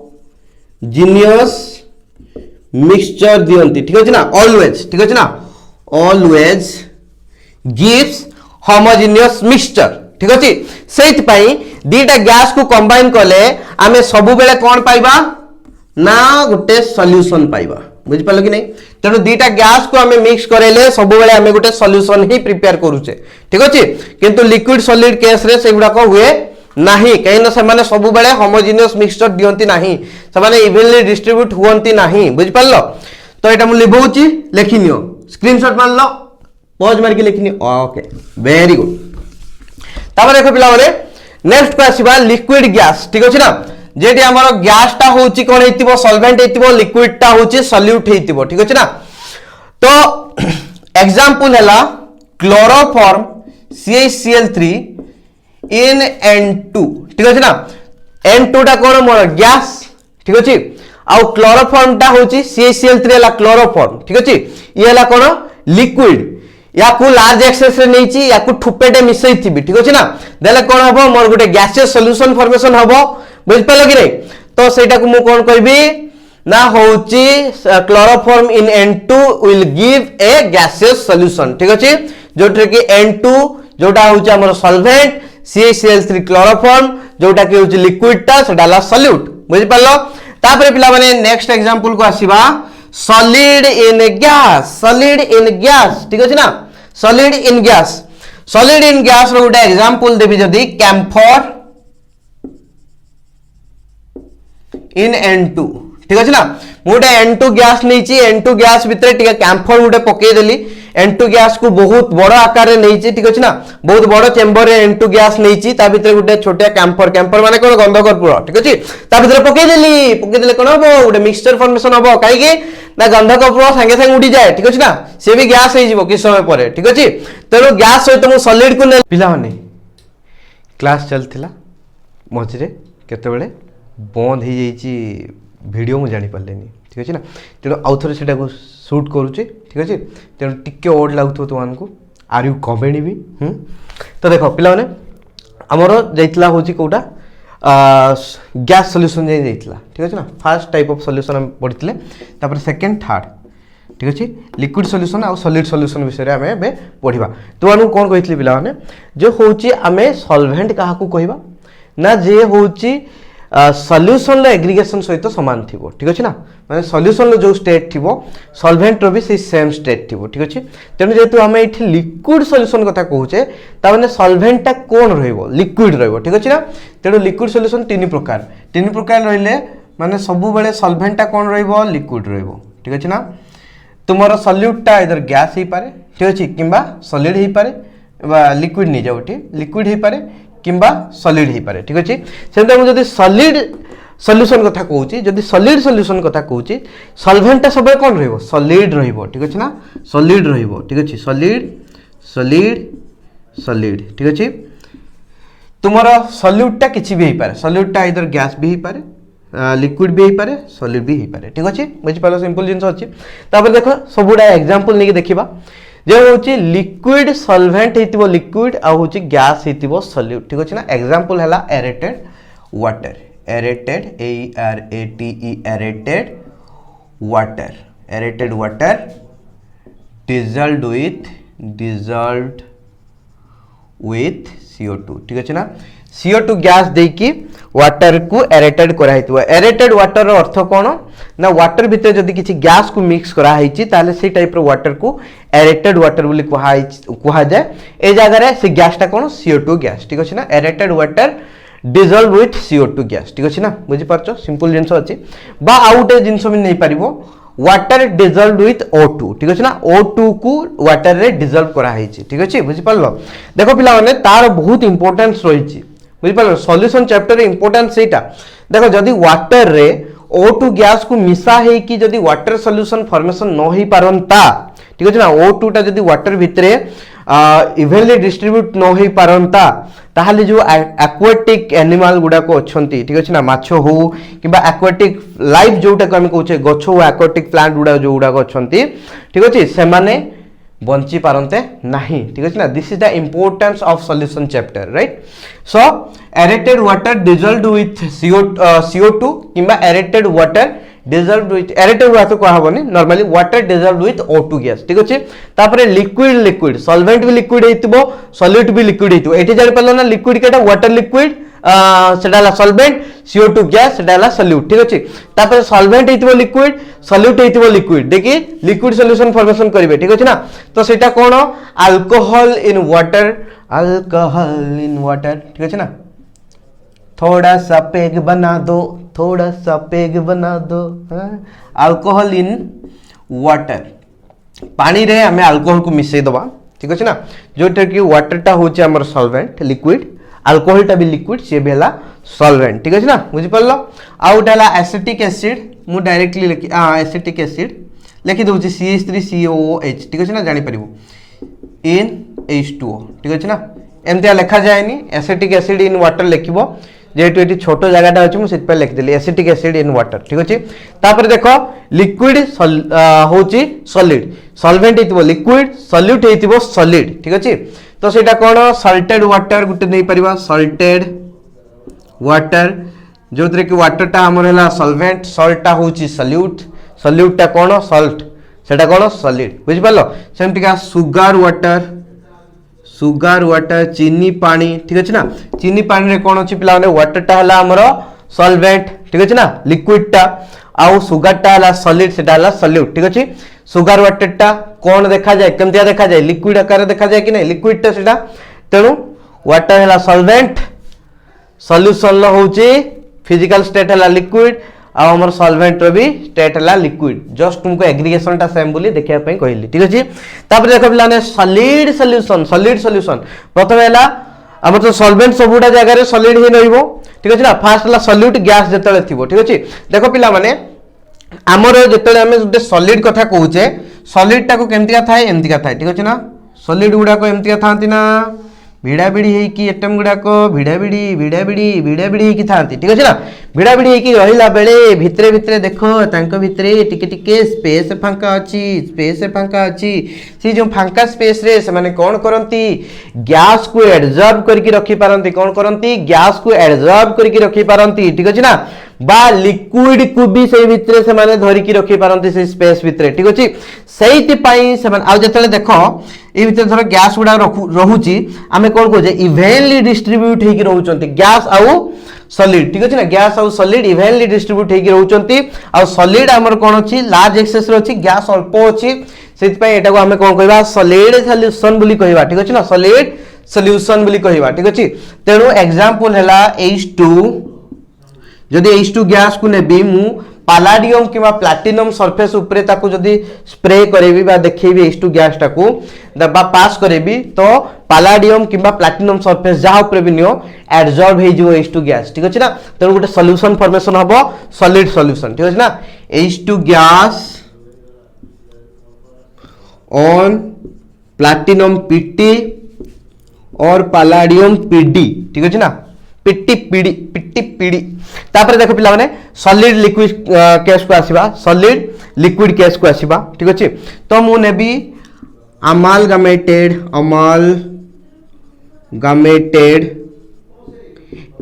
मिक्सचर दियंती ठीक अछि ना ऑलवेज ठीक अछि ना ऑलवेज गिव्स होमोजेनियस मिक्सचर ठीक अछि सेति पई दीटा गैस को कंबाइन करले आमे सब बेले कोन पाइबा ना गुटे सॉल्यूशन पाइबा बुझि पालो कि नहीं तेनु दीटा गैस को हमें मिक्स करेले सब बेले हमें गुटे सॉल्यूशन ही प्रिपेयर करूचे ठीक अछि किंतु लिक्विड सॉलिड केस रे सेगुडा को हुए नाही कहिन से माने सब बेले होमोजेनियस मिक्सचर दियंती नाही से माने इवनली डिस्ट्रीब्यूट हुवंती नाही बुझि पालो तो एटा मु लिबौची लेखि नियो स्क्रीनशॉट मान लो पॉज मार के लेखि नियो ओके वेरी गुड तापर देखो पिला माने नेक्स्ट पे आसीबा लिक्विड गैस ठीक अछि ना जेटी हमर गैस ता होची कोन हेतिबो सॉल्वेंट हेतिबो लिक्विड ता होची सॉल्यूट हेतिबो ठीक अछि ना तो एग्जांपल हला क्लोरोफॉर्म CaCl3 in N2 ठीक अछि ना N2 ता कोन मोर गैस ठीक अछि आ क्लोरोफॉर्म ता होची CaCl3 हला क्लोरोफॉर्म ठीक अछि ये हला कोन लिक्विड या को लार्ज एक्सेस रे नैची या को ठुपेटे मिसई थिबी ठीक अछि ना देले कोन हबो मोर गुटे गैसियस सॉल्यूशन फॉर्मेशन हबो बुझ पालो कि नहीं तो सेटा को मु कोन कहबी ना होची chloroform in N2 will give A gaseous solution ठीक अछि जोटे कि N2 जोटा होची हमर सॉल्वेंट CaCl3 क्लोरोफॉर्म जोटा कि होची लिक्विड ता सेटा ला सॉल्यूट बुझि पालो तापर पिला माने नेक्स्ट एग्जांपल को आसीबा सॉलिड इन गैस ठीक अछि ना solid in gas row Gute example देबी जदी कैम्फर इन N2 ठीक अछि ना मोटे N2 गैस नैची N2 गैस भितरे टिके कैम्फर गुटे पके देली N2 गैस को बहुत बड़ आकार रे नैची ठीक अछि ना बहुत बड़ चेंबर रे N2 गैस नैची ता भितरे गुटे छोटे कैम्फर माने कोन गंध कर्पूर ठीक अछि ता भितरे पके देले कोन हबो गुटे मिक्सचर फॉर्मेशन हबो काई कि ना गंध कर्पूर संगे संगे उडी जाए ठीक अछि ना से भी गैस हे जिवो कि समय परे ठीक अछि तेरो गैस सहित मु सॉलिड को पिला होने क्लास चलथिला मझरे केते बेले बंद हो जाइए वीडियो मुझे जानी पार्लेनी ठीक अच्छे ना तेणु आउ थे से सुट करुचे ठीक अच्छे तेणु टिके ओड लगुव तुमको आर यू कमेडी भी तो देख पिला माने आमर जाइला हूँ कौटा गैस सॉल्यूशन जाइला ठीक अच्छे ना फर्स्ट टाइप ऑफ सॉल्यूशन आम पढ़ी तापर सेकेंड थर्ड ठीक अच्छे लिक्विड सॉल्यूशन आउ सॉलिड सॉल्यूशन विषय आम ए पढ़ा तुमको कौन कही पिला माने जो हूँ आम सॉल्वेंट क्या कहवा ना जे हूँ सॉल्यूशन एग्रीगेशन सहित सामान थी ठीक अच्छे ना माने सॉल्यूशन जो स्टेट थी सॉल्वेंट रो भी से सेम स्टेट थी ठीक अच्छे तेणु जेहेतु आम ये लिक्विड सॉल्यूशन कथा कहूचे ताने सॉल्वेंट कौन रहिबो लिक्विड रहिबो ठीक अच्छे ना तेणु लिक्विड सॉल्यूशन तीन प्रकार रहिले माने सब बेले सॉल्वेंट कौन रहिबो लिक्विड रहिबो ठीक अच्छे ना तुमर सॉल्यूटटा इधर गैस ही पारे ठीक अच्छे किंबा सॉलिड ही पारे लिक्विड नहीं जाओ ठीक लिक्विड ही पारे किंबा सॉलिड ही पारे ठीक अच्छे सेमता मुझे सॉलिड सॉल्यूशन कथा कहूची जदि सॉलिड सॉल्यूशन कथा कहूची सॉल्वेंट सब कौन रहिबो सॉलिड रहिबो ठीक अच्छे ना सॉलिड रहिबो ठीक अच्छे सॉलिड ठीक अच्छे तुमर सॉल्यूटटा किछि भी ही पारे सॉल्यूटटा इधर गैस भी ही पारे लिक्विड भी ही पारे सॉलिड भी ही पारे ठीक अच्छे बुझि पालो सिंपल जिंस अछि तापर देखो सबुडा एग्जांपल नेकी देखिबा जो हूँ लिक्विड सॉल्वेंट हेतिबो लिक्विड आ हूँ गैस हेतिबो सॉल्यूट ठीक अच्छे ना एग्जांपल हैला aerated water aerated water dissolved with CO2 ठीक अच्छे ना CO2 गैस देकी वाटर को एरेटेड कराइतबो एरेटेड वाटर रो अर्थ कोन ना वाटर भितर जदि किछि गैस को मिक्स करा हिची ताले से टाइप रो वाटर को एरेटेड वाटर बोली कुहा जाए ए जगह रे से गैसटा कोन CO2 गैस ठीक अछि ना aerated water dissolve with CO2 gas ठीक अछि ना बुझि पारछो सिंपल जिंस अछि बा आउटे जिंस भी नै परिबो वाटर डिजॉल्व विथ O2 ठीक अछि ना O2 को वाटर रे डिजॉल्व करा हिची ठीक अछि बुझि पारलो देखो पिला माने तार बहुत इंपोर्टेंस रहिची बुझि पारलो सॉल्यूशन चैप्टर रे इंपोर्टेंस सेटा देखो जदी वाटर रे O2 गैस को मिसा है कि जदी वाटर सॉल्यूशन फॉर्मेशन न ही पारंता ठीक अछि ना O2 टा जदी वाटर भितरे इवनली डिस्ट्रीब्यूट न हो पारंता ताहले जो एक्वाटिक एनिमल गुडा को अछंती ठीक अछि ना माछो हो किबा एक्वाटिक लाइफ जोटा को हम कहूचे गछ हो एक्वाटिक प्लांट गुडा जो गुडा को अछंती ठीक अछि से माने बंची पारंते नहीं ठीक अछि ना this is the importance of solution chapter right so aerated water dissolved with CO2 किबा aerated water dissolved with aerated water को हबनी normally water dissolved with O2 gas ठीक अछि तापरे लिक्विड सॉल्वेंट भी लिक्विड हेतिबो सॉल्यूट भी लिक्विड हेतिबो एठी जानि पल्ला ना लिक्विड केटा वाटर लिक्विड सेटाला सॉल्वेंट CO2 गैस सेटाला सॉल्यूट ठीक अछि तापरे सॉल्वेंट हेतिबो लिक्विड सॉल्यूट हेतिबो लिक्विड देखि लिक्विड सॉल्यूशन फॉर्मेशन करिवे ठीक अछि ना तो सेटा कोन अल्कोहल इन वाटर ठीक अछि ना थोड़ा सा पेग बना दो अल्कोहल इन वाटर पानी रे हमें अल्कोहल को मिसई दबा ठीक अछि ना जोटा कि वाटर टा होचे हमर सॉल्वेंट लिक्विड अल्कोहल टा भी लिक्विड से भेला सॉल्वेंट ठीक अछि ना बुझि पल्लो आउट हला एसिटिक एसिड मु डायरेक्टली लिखि एसिटिक एसिड लिखि दोछि CH3COOH ठीक अछि ना जानि परिबो इन H2O ठीक अछि ना एमतिया लिखा जायनी एसिटिक एसिड इन वाटर लिखिबो जेहेतु ये छोटो जगह अच्छे मुझे लिख देली एसिटिक एसिड इन वाटर ठीक अच्छे तापर देख लिक्विड होची सॉलिड सॉल्वेंट हेतिबो लिक्विड सॉल्यूट हेतिबो सॉलिड ठीक अच्छे तो सेटा कोन सॉल्टेड वाटर गुटे नै परिबा सॉल्टेड वाटर जो कि वाटर टा हमर हला सॉल्वेंट सॉल्ट टा होची सॉल्यूट टा कोन सॉल्ट सेटा कोन सॉलिड बुझि पालो सेमति का सुगार वाटर चीनी पानी ठीक अच्छे ना चीनी पानी रे कौन अच्छी पिला वाटर टा हला हमर सॉल्वेंट ठीक अछि ना लिक्विड टा आउ सुगर टा हला सॉलिड सेटा हला सॉल्यूट ठीक अछि सुगर वाटर टा कोन देखा जाय केमतिया देखा जाय लिक्विड आकार देखा जाय कि नहीं लिक्विड टा सेटा तेनु वाटर हला सॉल्वेंट सॉल्यूशन लो होची फिजिकल स्टेट हला लिक्विड आ हमर सॉल्वेंट रो भी स्टेट हला लिक्विड जस्ट तुमको एग्रीगेशन टा सेम बोली देखिया पई कहली ठीक अछि तापर देखो बिलाने सॉलिड सॉल्यूशन प्रथम हला हमर तो सॉल्वेंट सबुडा जगह रे सॉलिड ही रहइबो ठीक अछि ना फास्ट हला सॉल्यूट गैस जतले थिबो ठीक अछि देखो पिला माने हमर जतले हमें गुटे सॉलिड कथा कहूचे सॉलिड टा को केमतिका थाए एमतिका थाए ठीक अछि ना सॉलिड गुडा को एमतिका थांती ना भिड़ा भिड़ी है कि एटम गुडा को भिड़ा भिड़ी की थांती ठीक अछि ना भिड़ा भिड़ी है कि रहिला बेले भितरे भितरे देखो तांको भितरे टिके स्पेस फांका अछि सी जो फांका स्पेस रे से माने कोन करंती गैस को एब्जॉर्ब करके रखी पारंती कोन करंती गैस को एब्जॉर्ब करके रखी पारंती ठीक अछि ना बा लिक्विड को भी से भितरे से माने धरि की रखी पारंती से स्पेस भितरे ठीक अछि सेहिति पई से माने आ जतले देखो ए भितर धर गैस गुडा रहुची आमे कोन को जे इवेनली डिस्ट्रीब्यूट हेकी रहउचंती गैस आउ सॉलिड ठीक अछि ना गैस आउ सॉलिड इवेनली डिस्ट्रीब्यूट हेकी रहउचंती आ सॉलिड हमर कोन अछि लार्ज एक्सेस रो अछि गैस अल्प अछि सेति पई एटा को आमे कोन कहबा सॉलिड सॉल्यूशन बोली कहबा ठीक अछि ना सॉलिड सॉल्यूशन बोली कहबा ठीक अछि तेनु एग्जांपल हला H2 जदि H2 गैस को नेबी मु पालाडियम किबा प्लैटिनम सरफेस ऊपर ताकू जदि स्प्रे करेबी बा देखेबी H2 गैस टाकू बा पास करेबी तो पालाडियम किबा प्लैटिनम सरफेस जहा ऊपर भी नियो एब्जॉर्ब हे जो H2 गैस ठीक अछि ना त गोटे सॉल्यूशन फॉर्मेशन हबो सॉलिड सॉल्यूशन ठीक अछि ना H2 gas on platinum Pt और पालाडियम Pd ठीक अछि ना पिट्टी पीडी तापर देखो पिला माने सॉलिड लिक्विड केस को आसीबा सॉलिड लिक्विड केस को आसीबा ठीक अछि तो मु नेबी अमालगमेटेड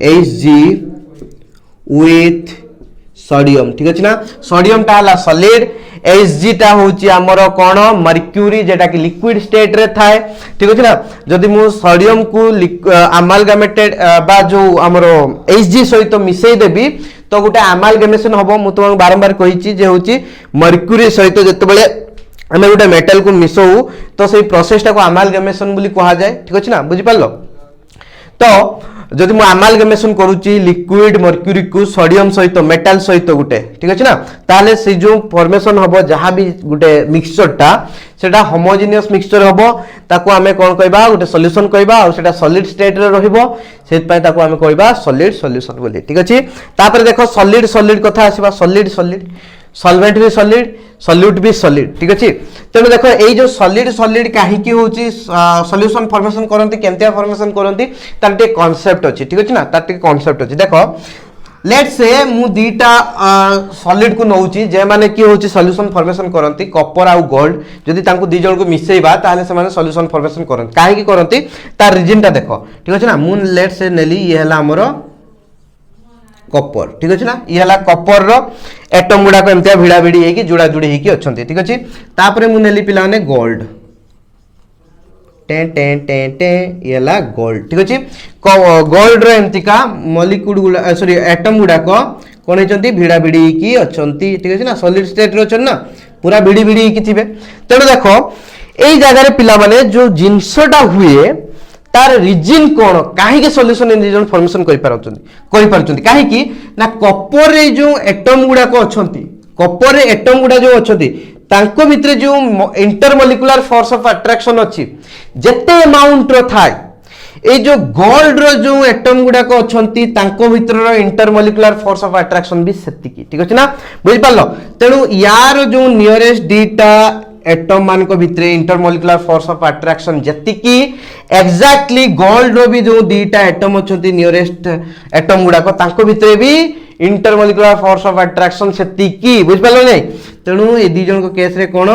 Hg विथ सोडियम ठीक अछि ना सोडियम टा हला सॉलिड Hg टा होची हमर कोन मर्क्यूरी जेटा कि लिक्विड स्टेट रे थाए ठीक अछि ना जदि मु सोडियम को अमालगमेटेड बा जो हमर Hg सहित मिसई देबी तो गोटे अमालगमेशन हबो मु तुम बारंबार कहिची जे होची मर्क्यूरी सहित जते बेले हमें गोटे मेटल को मिसऊ तो सेही प्रोसेस टा को अमालगमेशन बोली कहा जाय ठीक अछि ना बुझि पालो तो जदि मु अमालगमेशन करूची लिक्विड मर्क्यूरी को सोडियम सहित मेटल सहित गुटे ठीक अछि ना ताले से जो फॉर्मेशन हबो जहां भी गुटे मिक्सचर टा सेटा होमोजेनियस मिक्सचर हबो ताको हमें कोन कहबा गुटे सॉल्यूशन कहबा और सेटा सॉलिड स्टेट रे रहइबो सेत पय ताको हमें कहबा सॉलिड सॉल्यूशन बोली ठीक अछि तापर देखो सॉलिड कथा आसीबा सॉलिड सॉल्वेंट भी सॉलिड सॉल्यूट भी सॉलिड ठीक अछि तेनो देखो एई जो सॉलिड काहे की होची सॉल्यूशन फॉर्मेशन करंती केमतिया फॉर्मेशन करंती तार टे कांसेप्ट अछि ठीक अछि ना तार टे कांसेप्ट अछि देखो लेट्स से मु दीटा सॉलिड को नउची जे माने की होची सॉल्यूशन फॉर्मेशन करंती कॉपर आ गोल्ड जदि तांको दी जण को मिसेइबा ताले से माने सॉल्यूशन फॉर्मेशन करंती काहे की करंती तार रीजन टा देखो ठीक अछि ना मु लेट्स से नेली ये हला हमरो कॉपर ठीक अछि ना ये हला कॉपर रो एटम गुडा को एमतिया भिड़ा भिड़ी हे कि जुड़ा जुड़ी हे कि अछंती ठीक अछि तापरे मु नेली पिला ने गोल्ड टे ये हला गोल्ड ठीक अछि गोल्ड रो एमतिका मॉलिक्यूल गुडा सॉरी एटम गुडा को कोन हेचंती भिड़ा भिड़ी हे कि अछंती ठीक अछि ना सॉलिड स्टेट रो छन ना पूरा भिड़ी भिड़ी हे कि थिबे तेनो देखो एई जगह रे पिला माने जो जिंसटा हुए तार रीजन कोन काहे के सॉल्यूशन रीजन फॉर्मेशन करि पारछंती काहे की ना कॉपर रे जो एटम गुडा को अछंती कॉपर रे एटम गुडा जो अछंती तांको भितरे जो इंटरमोलिकुलर फोर्स ऑफ अट्रैक्शन अछि जते अमाउंट रो थाय ए जो गोल्ड रो जो एटम गुडा को अछंती तांको भितर रो इंटरमोलिकुलर फोर्स ऑफ अट्रैक्शन भी सेतिकी ठीक अछि ना बुझि पालो तेनु यार जो नियरेस्ट डीटा एटम मान को भितरे इंटरमोलिकुलर फोर्स ऑफ अट्रैक्शन जतिकी एग्जैक्टली गोल्ड रो भी जो दीटा एटम अछंती नियरेस्ट एटम गुडा को तांको भितरे भी इंटरमोलिकुलर फोर्स ऑफ अट्रैक्शन सेतिकी बुझ पालो नै तेनु ए दी जन को केस रे कोन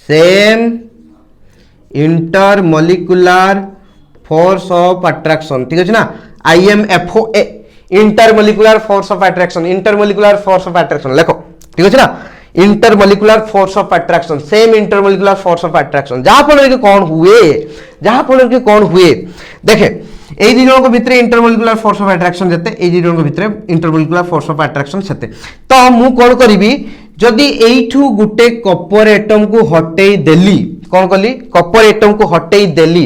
same intermolecular force of attraction ठीक अछि ना IMFO intermolecular force of attraction लिखो ठीक अछि ना intermolecular force of attraction same intermolecular force of attraction जहां पर के कौन हुए देखे এই দুই জনক ভিতরে ইন্টারমলিকুলার ফোর্স অফ अट्रैक्शन যেতে এই দুই জনক ভিতরে ইন্টারমলিকুলার ফোর্স অফ अट्रैक्शन সেতে তো মু কোন করিবি যদি এইঠু গুটে কপর এটম কু হটেই দেলি কোন কলি কপর এটম কু হটেই দেলি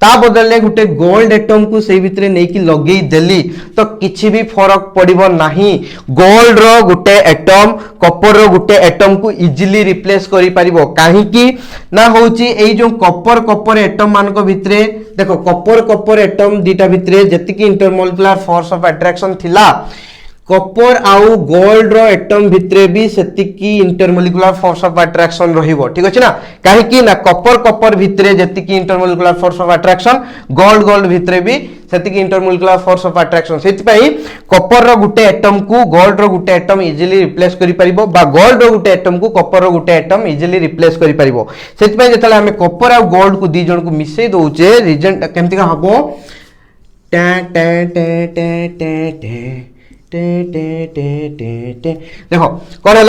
ता बदले गोटे गोल्ड एटम को से भितर नहीं कि लगे देली तो किसी भी फरक पड़िबो नाही गोल्ड रो गोटे एटम कपर रो गोटे एटम को इजीली रिप्लेस करि परिबो काहे कि ना होची एई जो कपर कपर एटम मान को भितरे देखो कपर कपर एटम दीटा भितरे जति कि इंटरमोलिकुलर फोर्स ऑफ अट्रैक्शन थिला कपर आउ गोल्ड रो एटम भितरे भी सेति की इंटरमोलिकुलर फोर्स ऑफ अट्रैक्शन रहिबो ठीक अछि ना काहे कि ना कपर कपर भितरे जति की intermolecular force of attraction gold gold भितरे भी सेति की इंटरमोलिकुलर फोर्स ऑफ अट्रैक्शन सेति पई कपर रो गुटे एटम को गोल्ड रो गुटे एटम इजीली रिप्लेस करि परिबो बा गोल्ड रो गुटे एटम को कपर रो गुटे एटम इजीली रिप्लेस करि परिबो सेति पई जतले हमें कपर आ गोल्ड को दी जण को मिसै दोउचे रीजन केमति का हबो टे टे टे टे टे टे टे टे टे टे टे देखो कौन है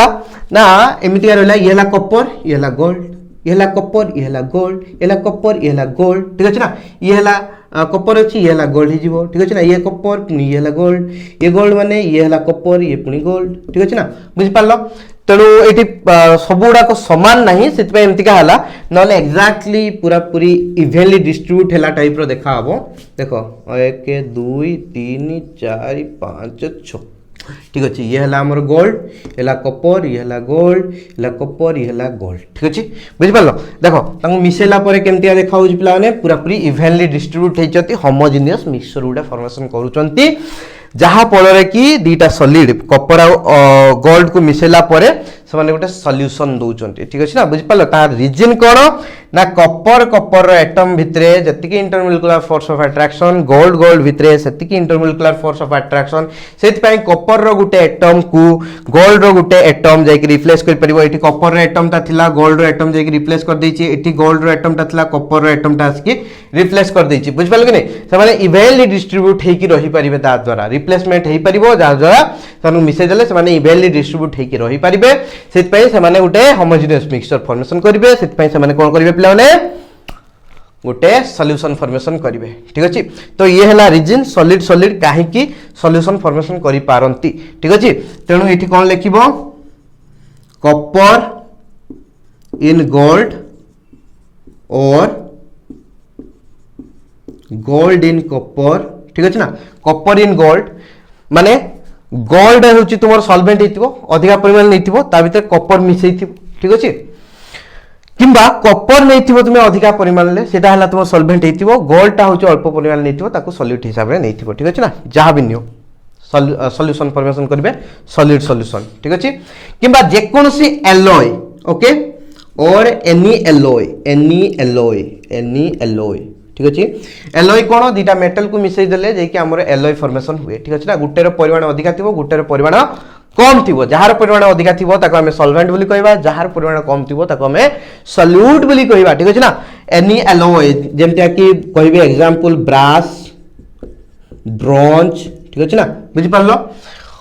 ना एमती रहा ये है कपर ये है गोल्ड ये है कपर ये है गोल्ड ये है कपर ये है गोल्ड ठीक अच्छे ना ये है कपर अच्छी ये है गोल्ड हो ठीक अच्छे ना ये कपर पुणी ये है गोल्ड माने ये है कपर ये पुणी गोल्ड ठीक अच्छे ना बुझिपार तेणु ये सब गुड़ाक सामान ना से एमतीका है ना एक्जाक्टली पूरा पूरी इवेनली डिस्ट्रीब्यूट है टाइप रो देखा हम देख 1 2 3 4 5 6 ठीक अच्छे ये है आमर गोल्ड ये कपर ये है गोल्ड ये कपर ये है गोल्ड ठीक अच्छे बुझिपार देख मिसेला केमती देखा पे पूरा पूरी इवेनली डिस्ट्रीब्यूट होती होमोजेनियस मिक्सचर गुड़ा फॉर्मेशन करूँ जहाँ फल कि दीटा सॉलिड कपर आ गोल्ड को मिसेला परे से माने गोटे सॉल्यूशन दौरान ठीक अच्छे ना बुझिपार तार रीजन कौन ना कपर कपर एटम भितरे जतिकी intermolecular force of attraction gold gold भितरे सेतिकी इंटरमोलिकुलर फोर्स ऑफ अट्रैक्शन सेति कपर रो गुटे एटम को गोल्ड रो गुटे एटम जाई रिप्लेस कर परिबो एठी कपर रो एटम ता थिला गोल्ड रो एटम जाई रिप्लेस कर देछि एठी गोल्ड रो एटम ता थिला कपर रो एटम ता आसकी रिप्लेस कर देछि बुझिपाल कि नै से माने इवेनली डिस्ट्रीब्यूट हेकी रही परिबे ता द्वारा रिप्लेसमेंट हेई परिबो जा द्वारा तानु मिसे देले से माने इवेनली डिस्ट्रीब्यूट हेकी रही परिबे सेति पई से माने गुटे होमोजेनियस मिक्सचर फॉर्मेशन करिवे सेति पई से माने कोन करिवे पिलाने गोटे सॉल्यूशन फॉर्मेशन करिवे ठीक अछि तो ये है रीजन सॉलिड सॉलिड काहे कि सॉल्यूशन फॉर्मेशन करि पारंती ठीक अछि तेनु एठी कोन लिखिबो कॉपर इन गोल्ड और गोल्ड इन कॉपर ठीक अछि ना कॉपर इन गोल्ड माने गोल्ड होची तुमर सॉल्वेंट हेतिबो अधिका परिमाण नेतिबो ता भीतर कॉपर मिसेइथिबो ठीक अछि किंबा कॉपर नहीं तुम अधिका परिमाण ले सेटा हला तुम सॉल्वेंट हेतिबो गोल्ड टा होची अल्प परिमाण नेतिबो ताको सॉल्यूट हिसाब रे नेतिबो ठीक अछि ना जहां भी नियो सॉल्यूशन फॉर्मेशन करिवे सॉलिड सॉल्यूशन ठीक अछि किंबा जे कोनसी एलॉय ओके और एनी एलॉय ठीक अछि एलॉय कोन दीटा मेटल को मिसै देले जे कि हमर एलॉय फॉर्मेशन हुए ठीक अछि ना गुटेर परिमाण अधिका थिबो गुटेर परिमाण कम थिबो जहार परिमाण अधिका थिबो ताको हमें सॉल्वेंट बोली कहबा जहार परिमाण कम थिबो ताको हमें सॉल्यूट बोली कहबा ठीक अछि ना एनी एलॉय जेमते कि कहबे एग्जांपल ब्रास ब्रोंज ठीक अछि ना बुझि पारलो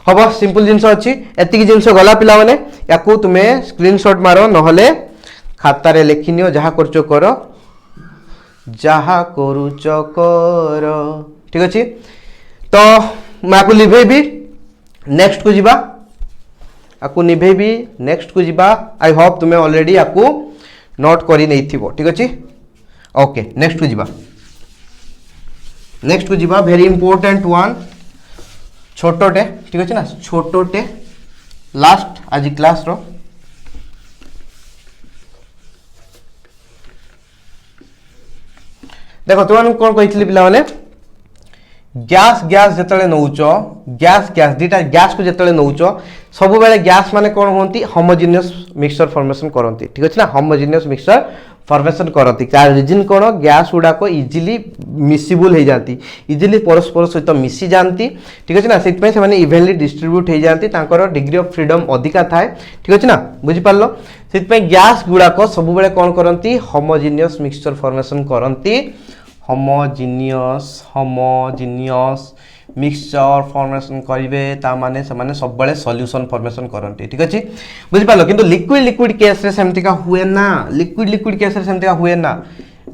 हबो सिंपल जिंस अछि एतिकी जिंस गला पिला माने याकू तुमे स्क्रीनशॉट मारो नहले खाता रे लिखिनियो जहा करचो करो जहा करूचो करो ठीक अछि तो माकू लिभे भी नेक्स्ट को जीवा आकु निभे भी नेक्स्ट को जीवा आई होप तुम्हें ऑलरेडी आकु नोट करी नहीं थी ठीक अच्छे ओके नेक्स्ट को जीवा वेरी इंपोर्टेंट वन छोटोटे ठीक अच्छे ना छोटोटे लास्ट आज क्लास रो देखो तुम कौन कही पिला माने गैस गैस जिते नौच गैस गैस दीटा गैस को जिते नौच सब बेले गैस माने कौन होती होमोजेनियस मिक्सचर फॉर्मेशन करती ठीक अच्छे ना होमोजेनियस मिक्सचर फॉर्मेशन करती तार रीजन कौन गैस गुड़ाक इजिली मिसिबल हो जाती इजिली परस्पर सहित मिसी जाती ठीक अच्छे ना से इवेनली डिस्ट्रीब्यूट हो जाती डिग्री ऑफ फ्रीडम अधिका थाए ठीक अच्छे ना बुझिपार से गैस गुड़ाक सब बेले कौन करती होमोजेनियस मिक्सचर फॉर्मेशन करती होमोजेनियस मिक्सचर फॉर्मेशन करेंगे ताने से सब बड़े सॉल्यूशन फॉर्मेशन करते ठीक अच्छे बुझिपार किंतु लिक्विड लिक्विड केस रे सेमतिका हुए ना लिक्विड लिक्विड केस रे सेमतिका हुए ना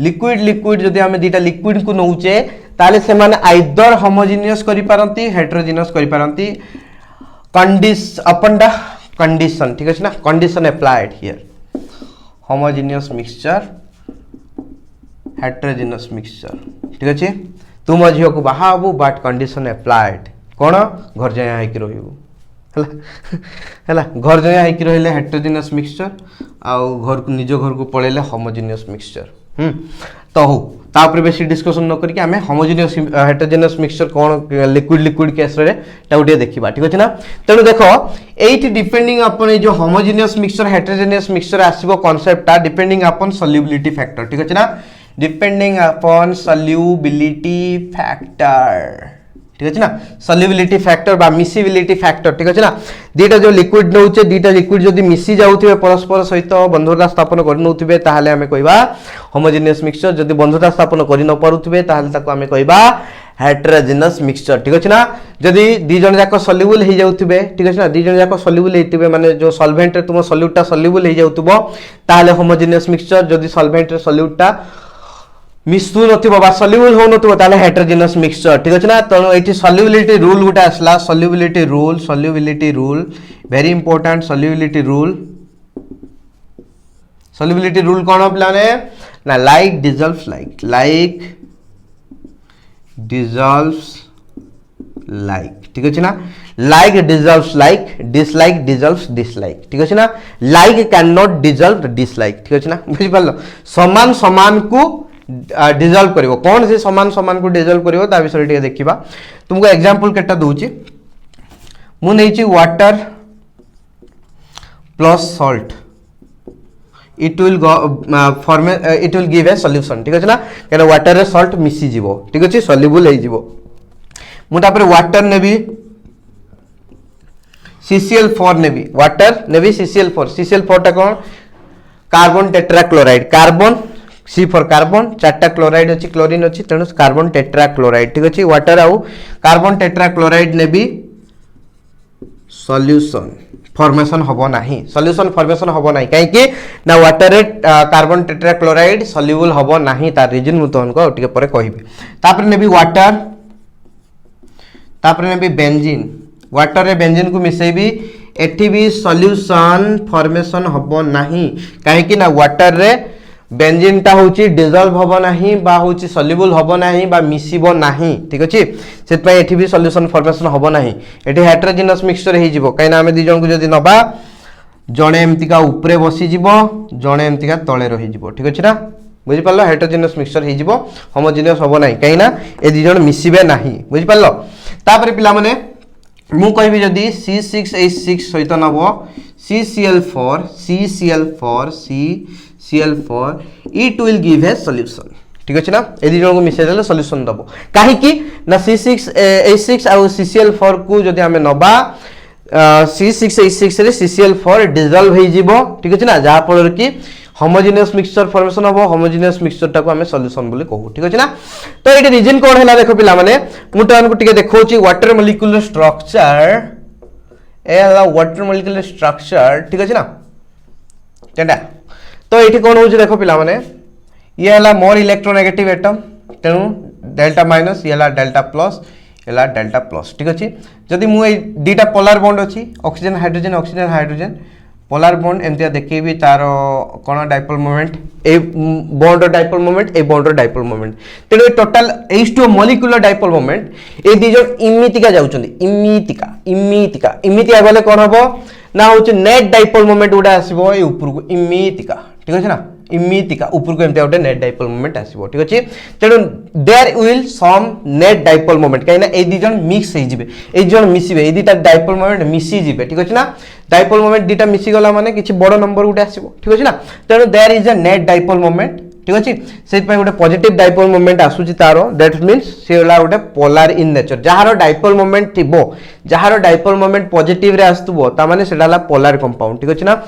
लिक्विड लिक्विड जदि आम दीटा लिक्विड को नौचे ताले से माने आइदर होमोजेनियस करि पारंती हेटेरोजेनियस करि पारंती अपॉन द कंडीशन ठीक अछि ना condition applied here homogeneous mixture heterogeneous mixture ठीक अछि तुम झियो को बाहाबू बट कंडीशन अप्लाइड कोन घर जाया है कि रहिबू हला घर जाया है कि रहिले हेटेरोजेनियस मिक्सचर आउ घर को निज घर को पळेले होमोजेनियस मिक्सचर तो हो तापर बेसी डिस्कशन न करिक आमे होमोजेनियस हेटेरोजेनियस मिक्सचर कोन लिक्विड केस रे टाउटे देखिबा ठीक अछि ना तेनु देखो एट डिपेंडिंग अपॉन ए जो होमोजेनियस मिक्सचर हेटेरोजेनियस मिक्सचर आसीबो कांसेप्ट ता डिपेंडिंग अपॉन सॉल्युबिलिटी फैक्टर ठीक अछि ना डिपेंडिंग अपॉन सॉल्युबिलिटी फैक्टर ठीक अछि ना सॉल्युबिलिटी फैक्टर बा मिसिबिलिटी फैक्टर ठीक अछि ना दीटा जो लिक्विड नउचे दीटा लिक्विड जदी मिसी जाउथिबे परस्पर सहित बंधुता स्थापन करि नउथिबे ताहाले हमें कहबा होमोजेनियस मिक्सचर जदी बंधुता स्थापन करि न पारुथिबे ताहाले ताको हमें कहबा हेटेरोजेनियस मिक्सचर ठीक अछि ना जदी दी जन जाक सॉल्युबल हे जाउथिबे ठीक अछि ना दी जन जाक सॉल्युबल हेतिबे माने जो सॉल्वेंट रे तुम सॉल्यूट ता सॉल्युबल हे जाउथबो ताहाले होमोजेनियस मिक्सचर जदी सॉल्वेंट रे सॉल्यूट ता मिसु नथिबो बा सॉल्युबल हो नथिबो ताले हेटेरोजेनियस मिक्सचर ठीक अछि ना तनो एठी सॉल्युबिलिटी रूल गुटा असला solubility rule very important solubility rule कोन प्लाने ना लाइक डिसॉल्व्स लाइक ठीक अछि ना like dissolves like dislike dissolves dislike ठीक अछि ना like can not dissolve dislike ठीक अछि ना बुझि पालो समान समान को डिसॉल्व करिवो कौन से समान समान को डिसॉल्व करिवो ता विषय टिके देखिबा तुमको एग्जांपल केटा दोउची मु नैची water plus salt it will give a solution ठीक अछि ना केना वाटर रे सॉल्ट मिसी जीवो ठीक अछि सॉल्युबल हे जीवो मु तापर वाटर नेबी CCl4 नेबी वाटर नेबी CCl4 टा कोन carbon tetrachloride carbon C for carbon चारटा chloride अछि क्लोरीन अछि तेनु कार्बन टेट्राक्लोराइड ठीक अछि वाटर आउ कार्बन टेट्राक्लोराइड नेबी सॉल्यूशन फॉर्मेशन होबो नाही सॉल्यूशन फॉर्मेशन होबो नाही काहे कि ना वाटर रे कार्बन टेट्राक्लोराइड सॉल्युबल होबो नाही ता रीजन मु तोन को टिके परे कहिबे तापर नेबी वाटर तापर नेबी बेंजीन वाटर रे बेंजीन को मिसेबी एठी भी सॉल्यूशन फॉर्मेशन होबो नाही काहे कि ना वाटर रे बेंजीन ता होची डिसॉल्व होबो नाही बा होची सॉल्युबल होबो नाही बा मिसिबो नाही ठीक अछि सेत पय एठी भी सॉल्यूशन फॉर्मेशन होबो नाही एठी हेटेरोजेनियस मिक्सचर हे जिवो काइना हमें दी जन को जदी नबा जणे एमतिका ऊपरे बसी जिवो जणे एमतिका तळे रहि जिवो ठीक अछि ना बुझि पालो हेटेरोजेनियस मिक्सचर हे जिवो होमोजेनियस होबो नाही काइना ए दी जन मिसिबे नाही बुझि पालो तापर पिला माने मु कहबी जदी C6H6 सहित नबो CCl4 it will give a solution ठीक अछि ना एदी जन को मिसे देले सॉल्यूशन दबो काहे कि ना C6H6 आ CCl4 को जदी हमें नबा C6H6 रे CCl4 डिसॉल्व हे जिवो ठीक अछि ना जा फल कि होमोजेनियस मिक्सचर फॉर्मेशन हबो होमोजेनियस मिक्सचर टा को हमें सॉल्यूशन बोली कहू ठीक अछि ना तो एटी रीजन कोन हैला देखो पिला माने मुटन को टिके देखौची वाटर मॉलिक्यूलर स्ट्रक्चर एला वाटर मॉलिक्यूलर स्ट्रक्चर ठीक अछि ना टेंडा तो एठी कोन होची देखो पिला माने ये हला मोर इलेक्ट्रोनेगेटिव एटम तेनु डेल्टा माइनस ये हला डेल्टा प्लस एला डेल्टा प्लस ठीक अछि जदी मु ए दीटा पोलर बॉन्ड अछि ऑक्सीजन हाइड्रोजन पोलर बॉन्ड एमतिया देखेबी तार कोन डाइपोल मोमेंट ए बॉन्ड डाइपोल मोमेंट ए बॉन्ड डाइपोल मोमेंट तेनु total H2 molecular dipole moment ए दी जन इमितिका जाउचंदी इमितिका गले कोन हबो ना होची नेट डाइपोल मोमेंट उडा आसीबो ए ऊपर को इमितिका ठीक अछि ना इमितिका ऊपर को एमते उडे नेट डाइपोल मोमेंट आसीबो ठीक अछि तेनु there will some net dipole moment काइना ए दी जन मिक्स हे जिवे ए जन मिसिबे ए दीटा डाइपोल मोमेंट मिसी जिवे ठीक अछि ना डाइपोल मोमेंट दीटा मिसी गला माने किछि बड़ नंबर उडे आसीबो ठीक अछि ना तेनु there is a net dipole moment ठीक अछि सेत पय उडे पॉजिटिव डाइपोल मोमेंट आसुची तारो दैट मींस सेला उडे पोलर इन नेचर जहारो डाइपोल मोमेंट थिबो जहारो डाइपोल मोमेंट पॉजिटिव रे आस्तुबो ता माने सेडाला पोलर कंपाउंड ठीक अछि ना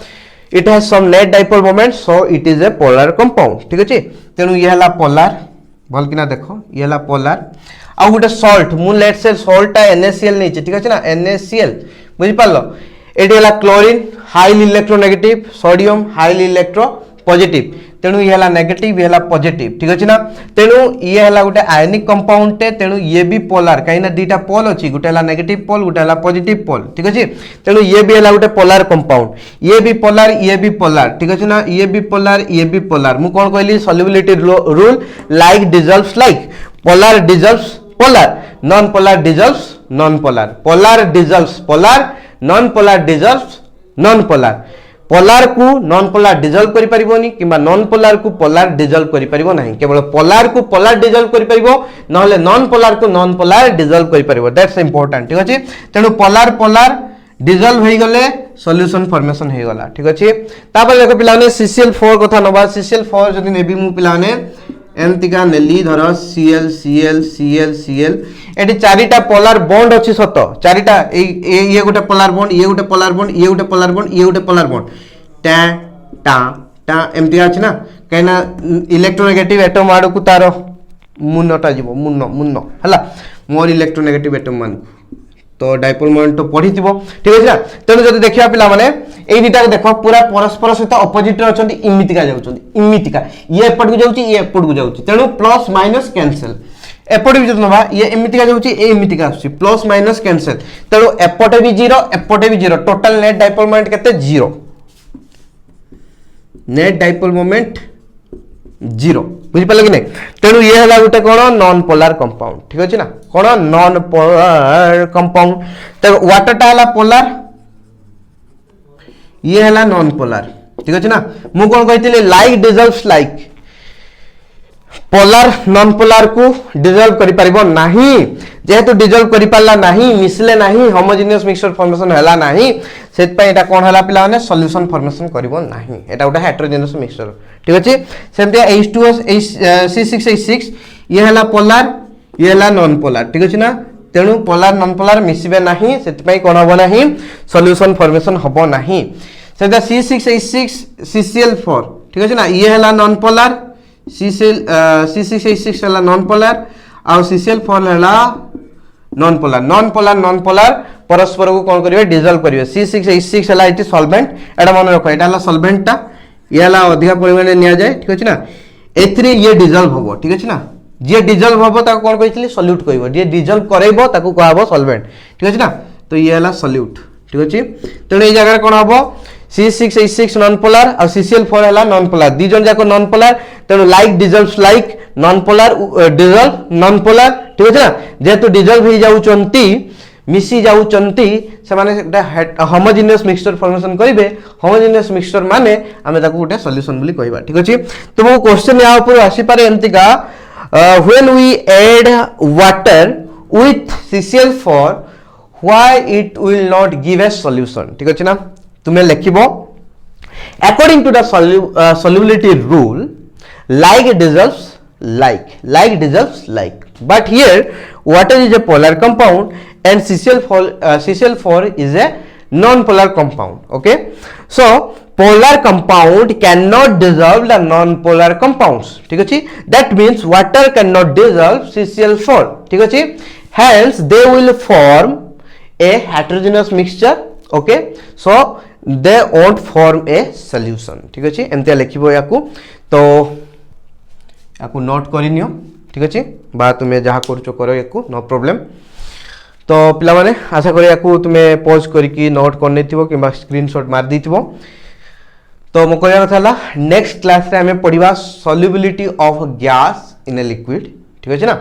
it has some net dipole moment so it is a polar compound ठीक अछि तेनु ये हला पोलर भल किना देखो ये हला पोलर आ गुटे सॉल्ट मु लेट से सॉल्ट ता NaCl नै छै ठीक अछि ना NaCl बुझि पालो एडी हला chlorine highly electronegative sodium highly electro positive तेणु ये है नेगेटिव ये है पॉजिटिव ठीक अच्छे ना तेणु ये है गोटे आयनिक कंपाउंड टे तेणु ये भी पोलार कहीं दुईटा पोल अच्छी गोटे है नेगेटिव पोल गोटे है पॉजिटिव पोल ठीक अच्छे तेणु ये भी है गोटे पोलार कंपाउंड ये भी पोलार ठीक अच्छे ना ये भी पोलार मु कौन कहली solubility rule like dissolves like polar dissolves polar non polar dissolves non polar polar dissolves polar non polar dissolves non polar polar को नॉन पोलार डिजल्व करि परिबोनी किबा नॉन पोलार को पोलार डिजल्व करि परिबो नाही केवल पोलार को पोलार डिजल्व करि परिबो नहले नॉन पोलार को नॉन पोलार डिजल्व करि परिबो दैट्स इंपोर्टेंट ठीक अछि तेनु पोलार पोलार डिजल्व होई गले सॉल्यूशन फॉर्मेशन हे गला ठीक अछि तापर देखो पिलाने CCl4 कथा नबा CCl4 जदि नेबी मु पिलाने एमतिका नेली धर Cl Cl Cl Cl eighty चारिटा पोलार बॉन्ड अछि सत चारिटा ये गोटे पोलार बॉन्ड ये गोटे पोलार बॉन्ड ये गोटे पोलार बॉन्ड ये गोटे पोलार बॉन्ड टा टा टा एमतिका अछि ना कहना इलेक्ट्रोनेगेटिव एटम आड़ को तार मुन्नटा जीवो मुन्न हला मोर इलेक्ट्रोनेगेटिव एटम मान तो डाइपोल मोमेंट तो पढ़ी थिबो ठीक अछि ना तेनु जदि देखिया पिला माने एई दिटा देखो पूरा परस्पर सहित ऑपोजिट रे अछंती इमितिका जाउछंती इमितिका ये एपट को जाउची ये एपट को जाउची तेनु प्लस माइनस कैंसिल एपट भी जदि नबा ये इमितिका जाउची ए इमितिका आछी प्लस माइनस कैंसिल तेनु एपटे भी 0 टोटल नेट डाइपोल मोमेंट केते 0 नेट डाइपोल मोमेंट 0 बुझि पाले कि नहीं तेनु ये हला गोटे कोन नॉन पोलार कंपाउंड ठीक अछि ना कोन नॉन पोलार कंपाउंड तो वाटर टा हला पोलार ये हला नॉन पोलार ठीक अछि ना मु कोन कहितले like dissolves like polar non polar को डिजल्व करि परिबो नाही जेहेतु डिजल्व करि पाला नाही मिसले नाही होमोजेनियस मिक्सचर फॉर्मेशन हला नाही सेत पय एटा कोन हला पिला माने सॉल्यूशन फॉर्मेशन करिवो नाही एटा उटा हेटेरोजेनियस मिक्सचर ठीक अछि सेमते H2O C6H6 ये हला पोलार ये हला नॉन पोलार ठीक अछि ना तेणु पोलार नॉन पोलार मिसिबे नाही सेत पय कोन हबो नाही सॉल्यूशन फॉर्मेशन हबो नाही सेता C6H6 CCl4 ठीक अछि ना ये हला नॉन पोलार C6H6 हला नॉन पोलार आ CCl4 हला नॉन पोलार परस्पर को कोन करिवे डिजल्व करिवे C6H6 हला इति सॉल्वेंट एडा मन रखो एटा हला सॉल्वेंट टा ये हला अधिक परिमाण में निया जाय ठीक अछि ना एथरे ये डिजल्व होबो ठीक अछि ना जे डिजल्व होबो ता कोन कहितली सॉल्यूट कहिबो जे डिजल्व करैबो ताकू कहबो सॉल्वेंट ठीक अछि ना तो ये हला सॉल्यूट ठीक अछि तेणु ए जगह कोन होबो C6H6 नॉन पोलार और CCl4 हला नॉन पोलार दी जन जाको नॉन पोलार तेणु like dissolves like non polar dissolve non polar ठीक अछि ना जेतु डिजल्व हो जाउचंती मिसी जाउचंती से माने एकटा होमोजेनियस मिक्सचर फॉर्मेशन करिवे होमोजेनियस मिक्सचर माने हमें ताको गोटे सॉल्यूशन बोली कहबा ठीक अछि तो मो क्वेश्चन या ऊपर आसी पारे एमतिका when we add water with CCl4 why it will not give a solution ठीक अछि ना तुम्हें लिखिबो according to the solubility rule like dissolves like but here water is a polar compound and CCl4 is a non-polar compound okay so polar compound cannot dissolve the non-polar compounds ठीक अछि that means water cannot dissolve CCl4 ठीक अछि hence they will form a heterogeneous mixture okay so they won't form a solution ठीक अछि एमते लिखिबो याकू तो याकू नोट करिनियो ठीक अछि बा तुमे जहा करचो करो याकू नो प्रॉब्लम तो पिला माने आशा करी याकू तुमे पॉज करिकि नोट करने थिबो किबा स्क्रीनशॉट मार दिथिबो तो मो कहया कथाला नेक्स्ट क्लास रे हमें पढिबा solubility of gas in a liquid ठीक अछि ना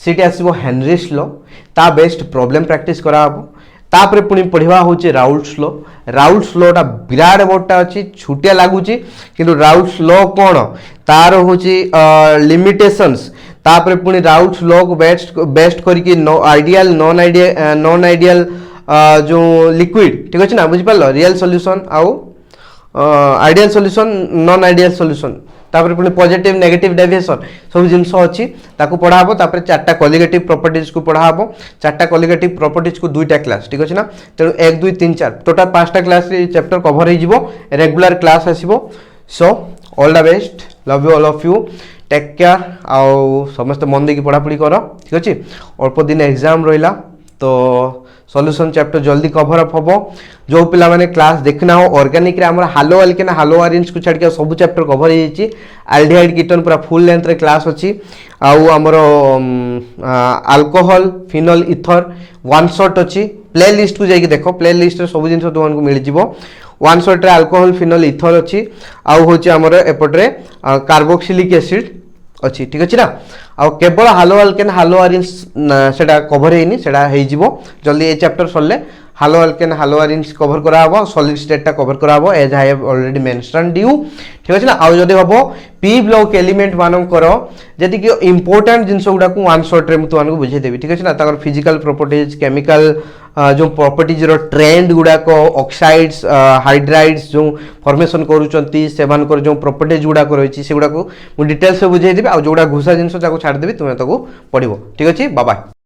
सीटी आसीबो हेनरीज लॉ ता बेस्ट प्रॉब्लम प्रैक्टिस करा हबो तापरे पुनी पढिबा होचे राउल्ट्स लॉ ता विराट बोटा अछि छुटिया लागुची किंतु राउल्ट्स लॉ कोन तार होची लिमिटेशंस तापरे पुनी राउल्ट्स लॉ को बेस्ट करिकि नो आइडियल नॉन आइडियल जो लिक्विड ठीक अछि ना बुझि पालो रियल सॉल्यूशन आउ ideal solution non ideal solution तापर पुनी पॉजिटिव नेगेटिव डेविएशन सब जिंस अछि ताको पढा हबो तापर चारटा कोलिगेटिव प्रॉपर्टीज को पढा हबो चारटा कोलिगेटिव प्रॉपर्टीज को दुईटा क्लास ठीक अछि ना तेनु 1 2 3 4 टोटल पांचटा क्लास रे चैप्टर कवर हो जिवो रेगुलर क्लास आसीबो so all the best love you all of you take care आउ समस्त मन देकी पढा पढी करो ठीक अछि अल्प दिन एग्जाम रहिला तो सॉल्यूशन चैप्टर जल्दी कवर अप हम जो पिला माने क्लास देखना हो ऑर्गेनिक रे हमर हालो अल्केन हालो अरेंज को छाड़ के सब चैप्टर कवर हो जाई एल्डिहाइड कीटोन पूरा फुल लेंथ रे क्लास अछि आउ हमर alcohol phenol ether one shot अछि प्ले लिस्ट को जाई देखो प्ले लिस्ट रे सब जिंस तुमन को मिल जिवो वन शॉट रे अल्कोहल फिनोल इथर अछि आउ होछि हमर एपटरे कार्बोक्सिलिक एसिड अच्छी ठीक अच्छे ना आ केवल हालो अल्केन हालो अरेंज सेटा कवर हेनी सेटा हे जिवो जल्दी ए चैप्टर सरले haloalkane haloarene cover करा हबो सॉलिड स्टेट टा कवर करा हबो as I have already mentioned you ठीक अछि ना आ जदी हबो पी ब्लॉक एलिमेंट मानम करो जदी कि इंपोर्टेंट जिंस गुडा को वन शॉट रे मु तुमन को बुझे देबी ठीक अछि ना ताकर फिजिकल प्रॉपर्टीज केमिकल जो प्रॉपर्टीज रो ट्रेंड गुडा को ऑक्साइड्स हाइड्राइड्स जो फॉर्मेशन करूचंती सेवन कर जो प्रॉपर्टीज गुडा को रहिछि से गुडा को मु डिटेल्स से बुझे देबी आ जोडा घुसा जिंस जाको छाड़ देबी तुमे ताको पढिबो ठीक अछि बाय बाय।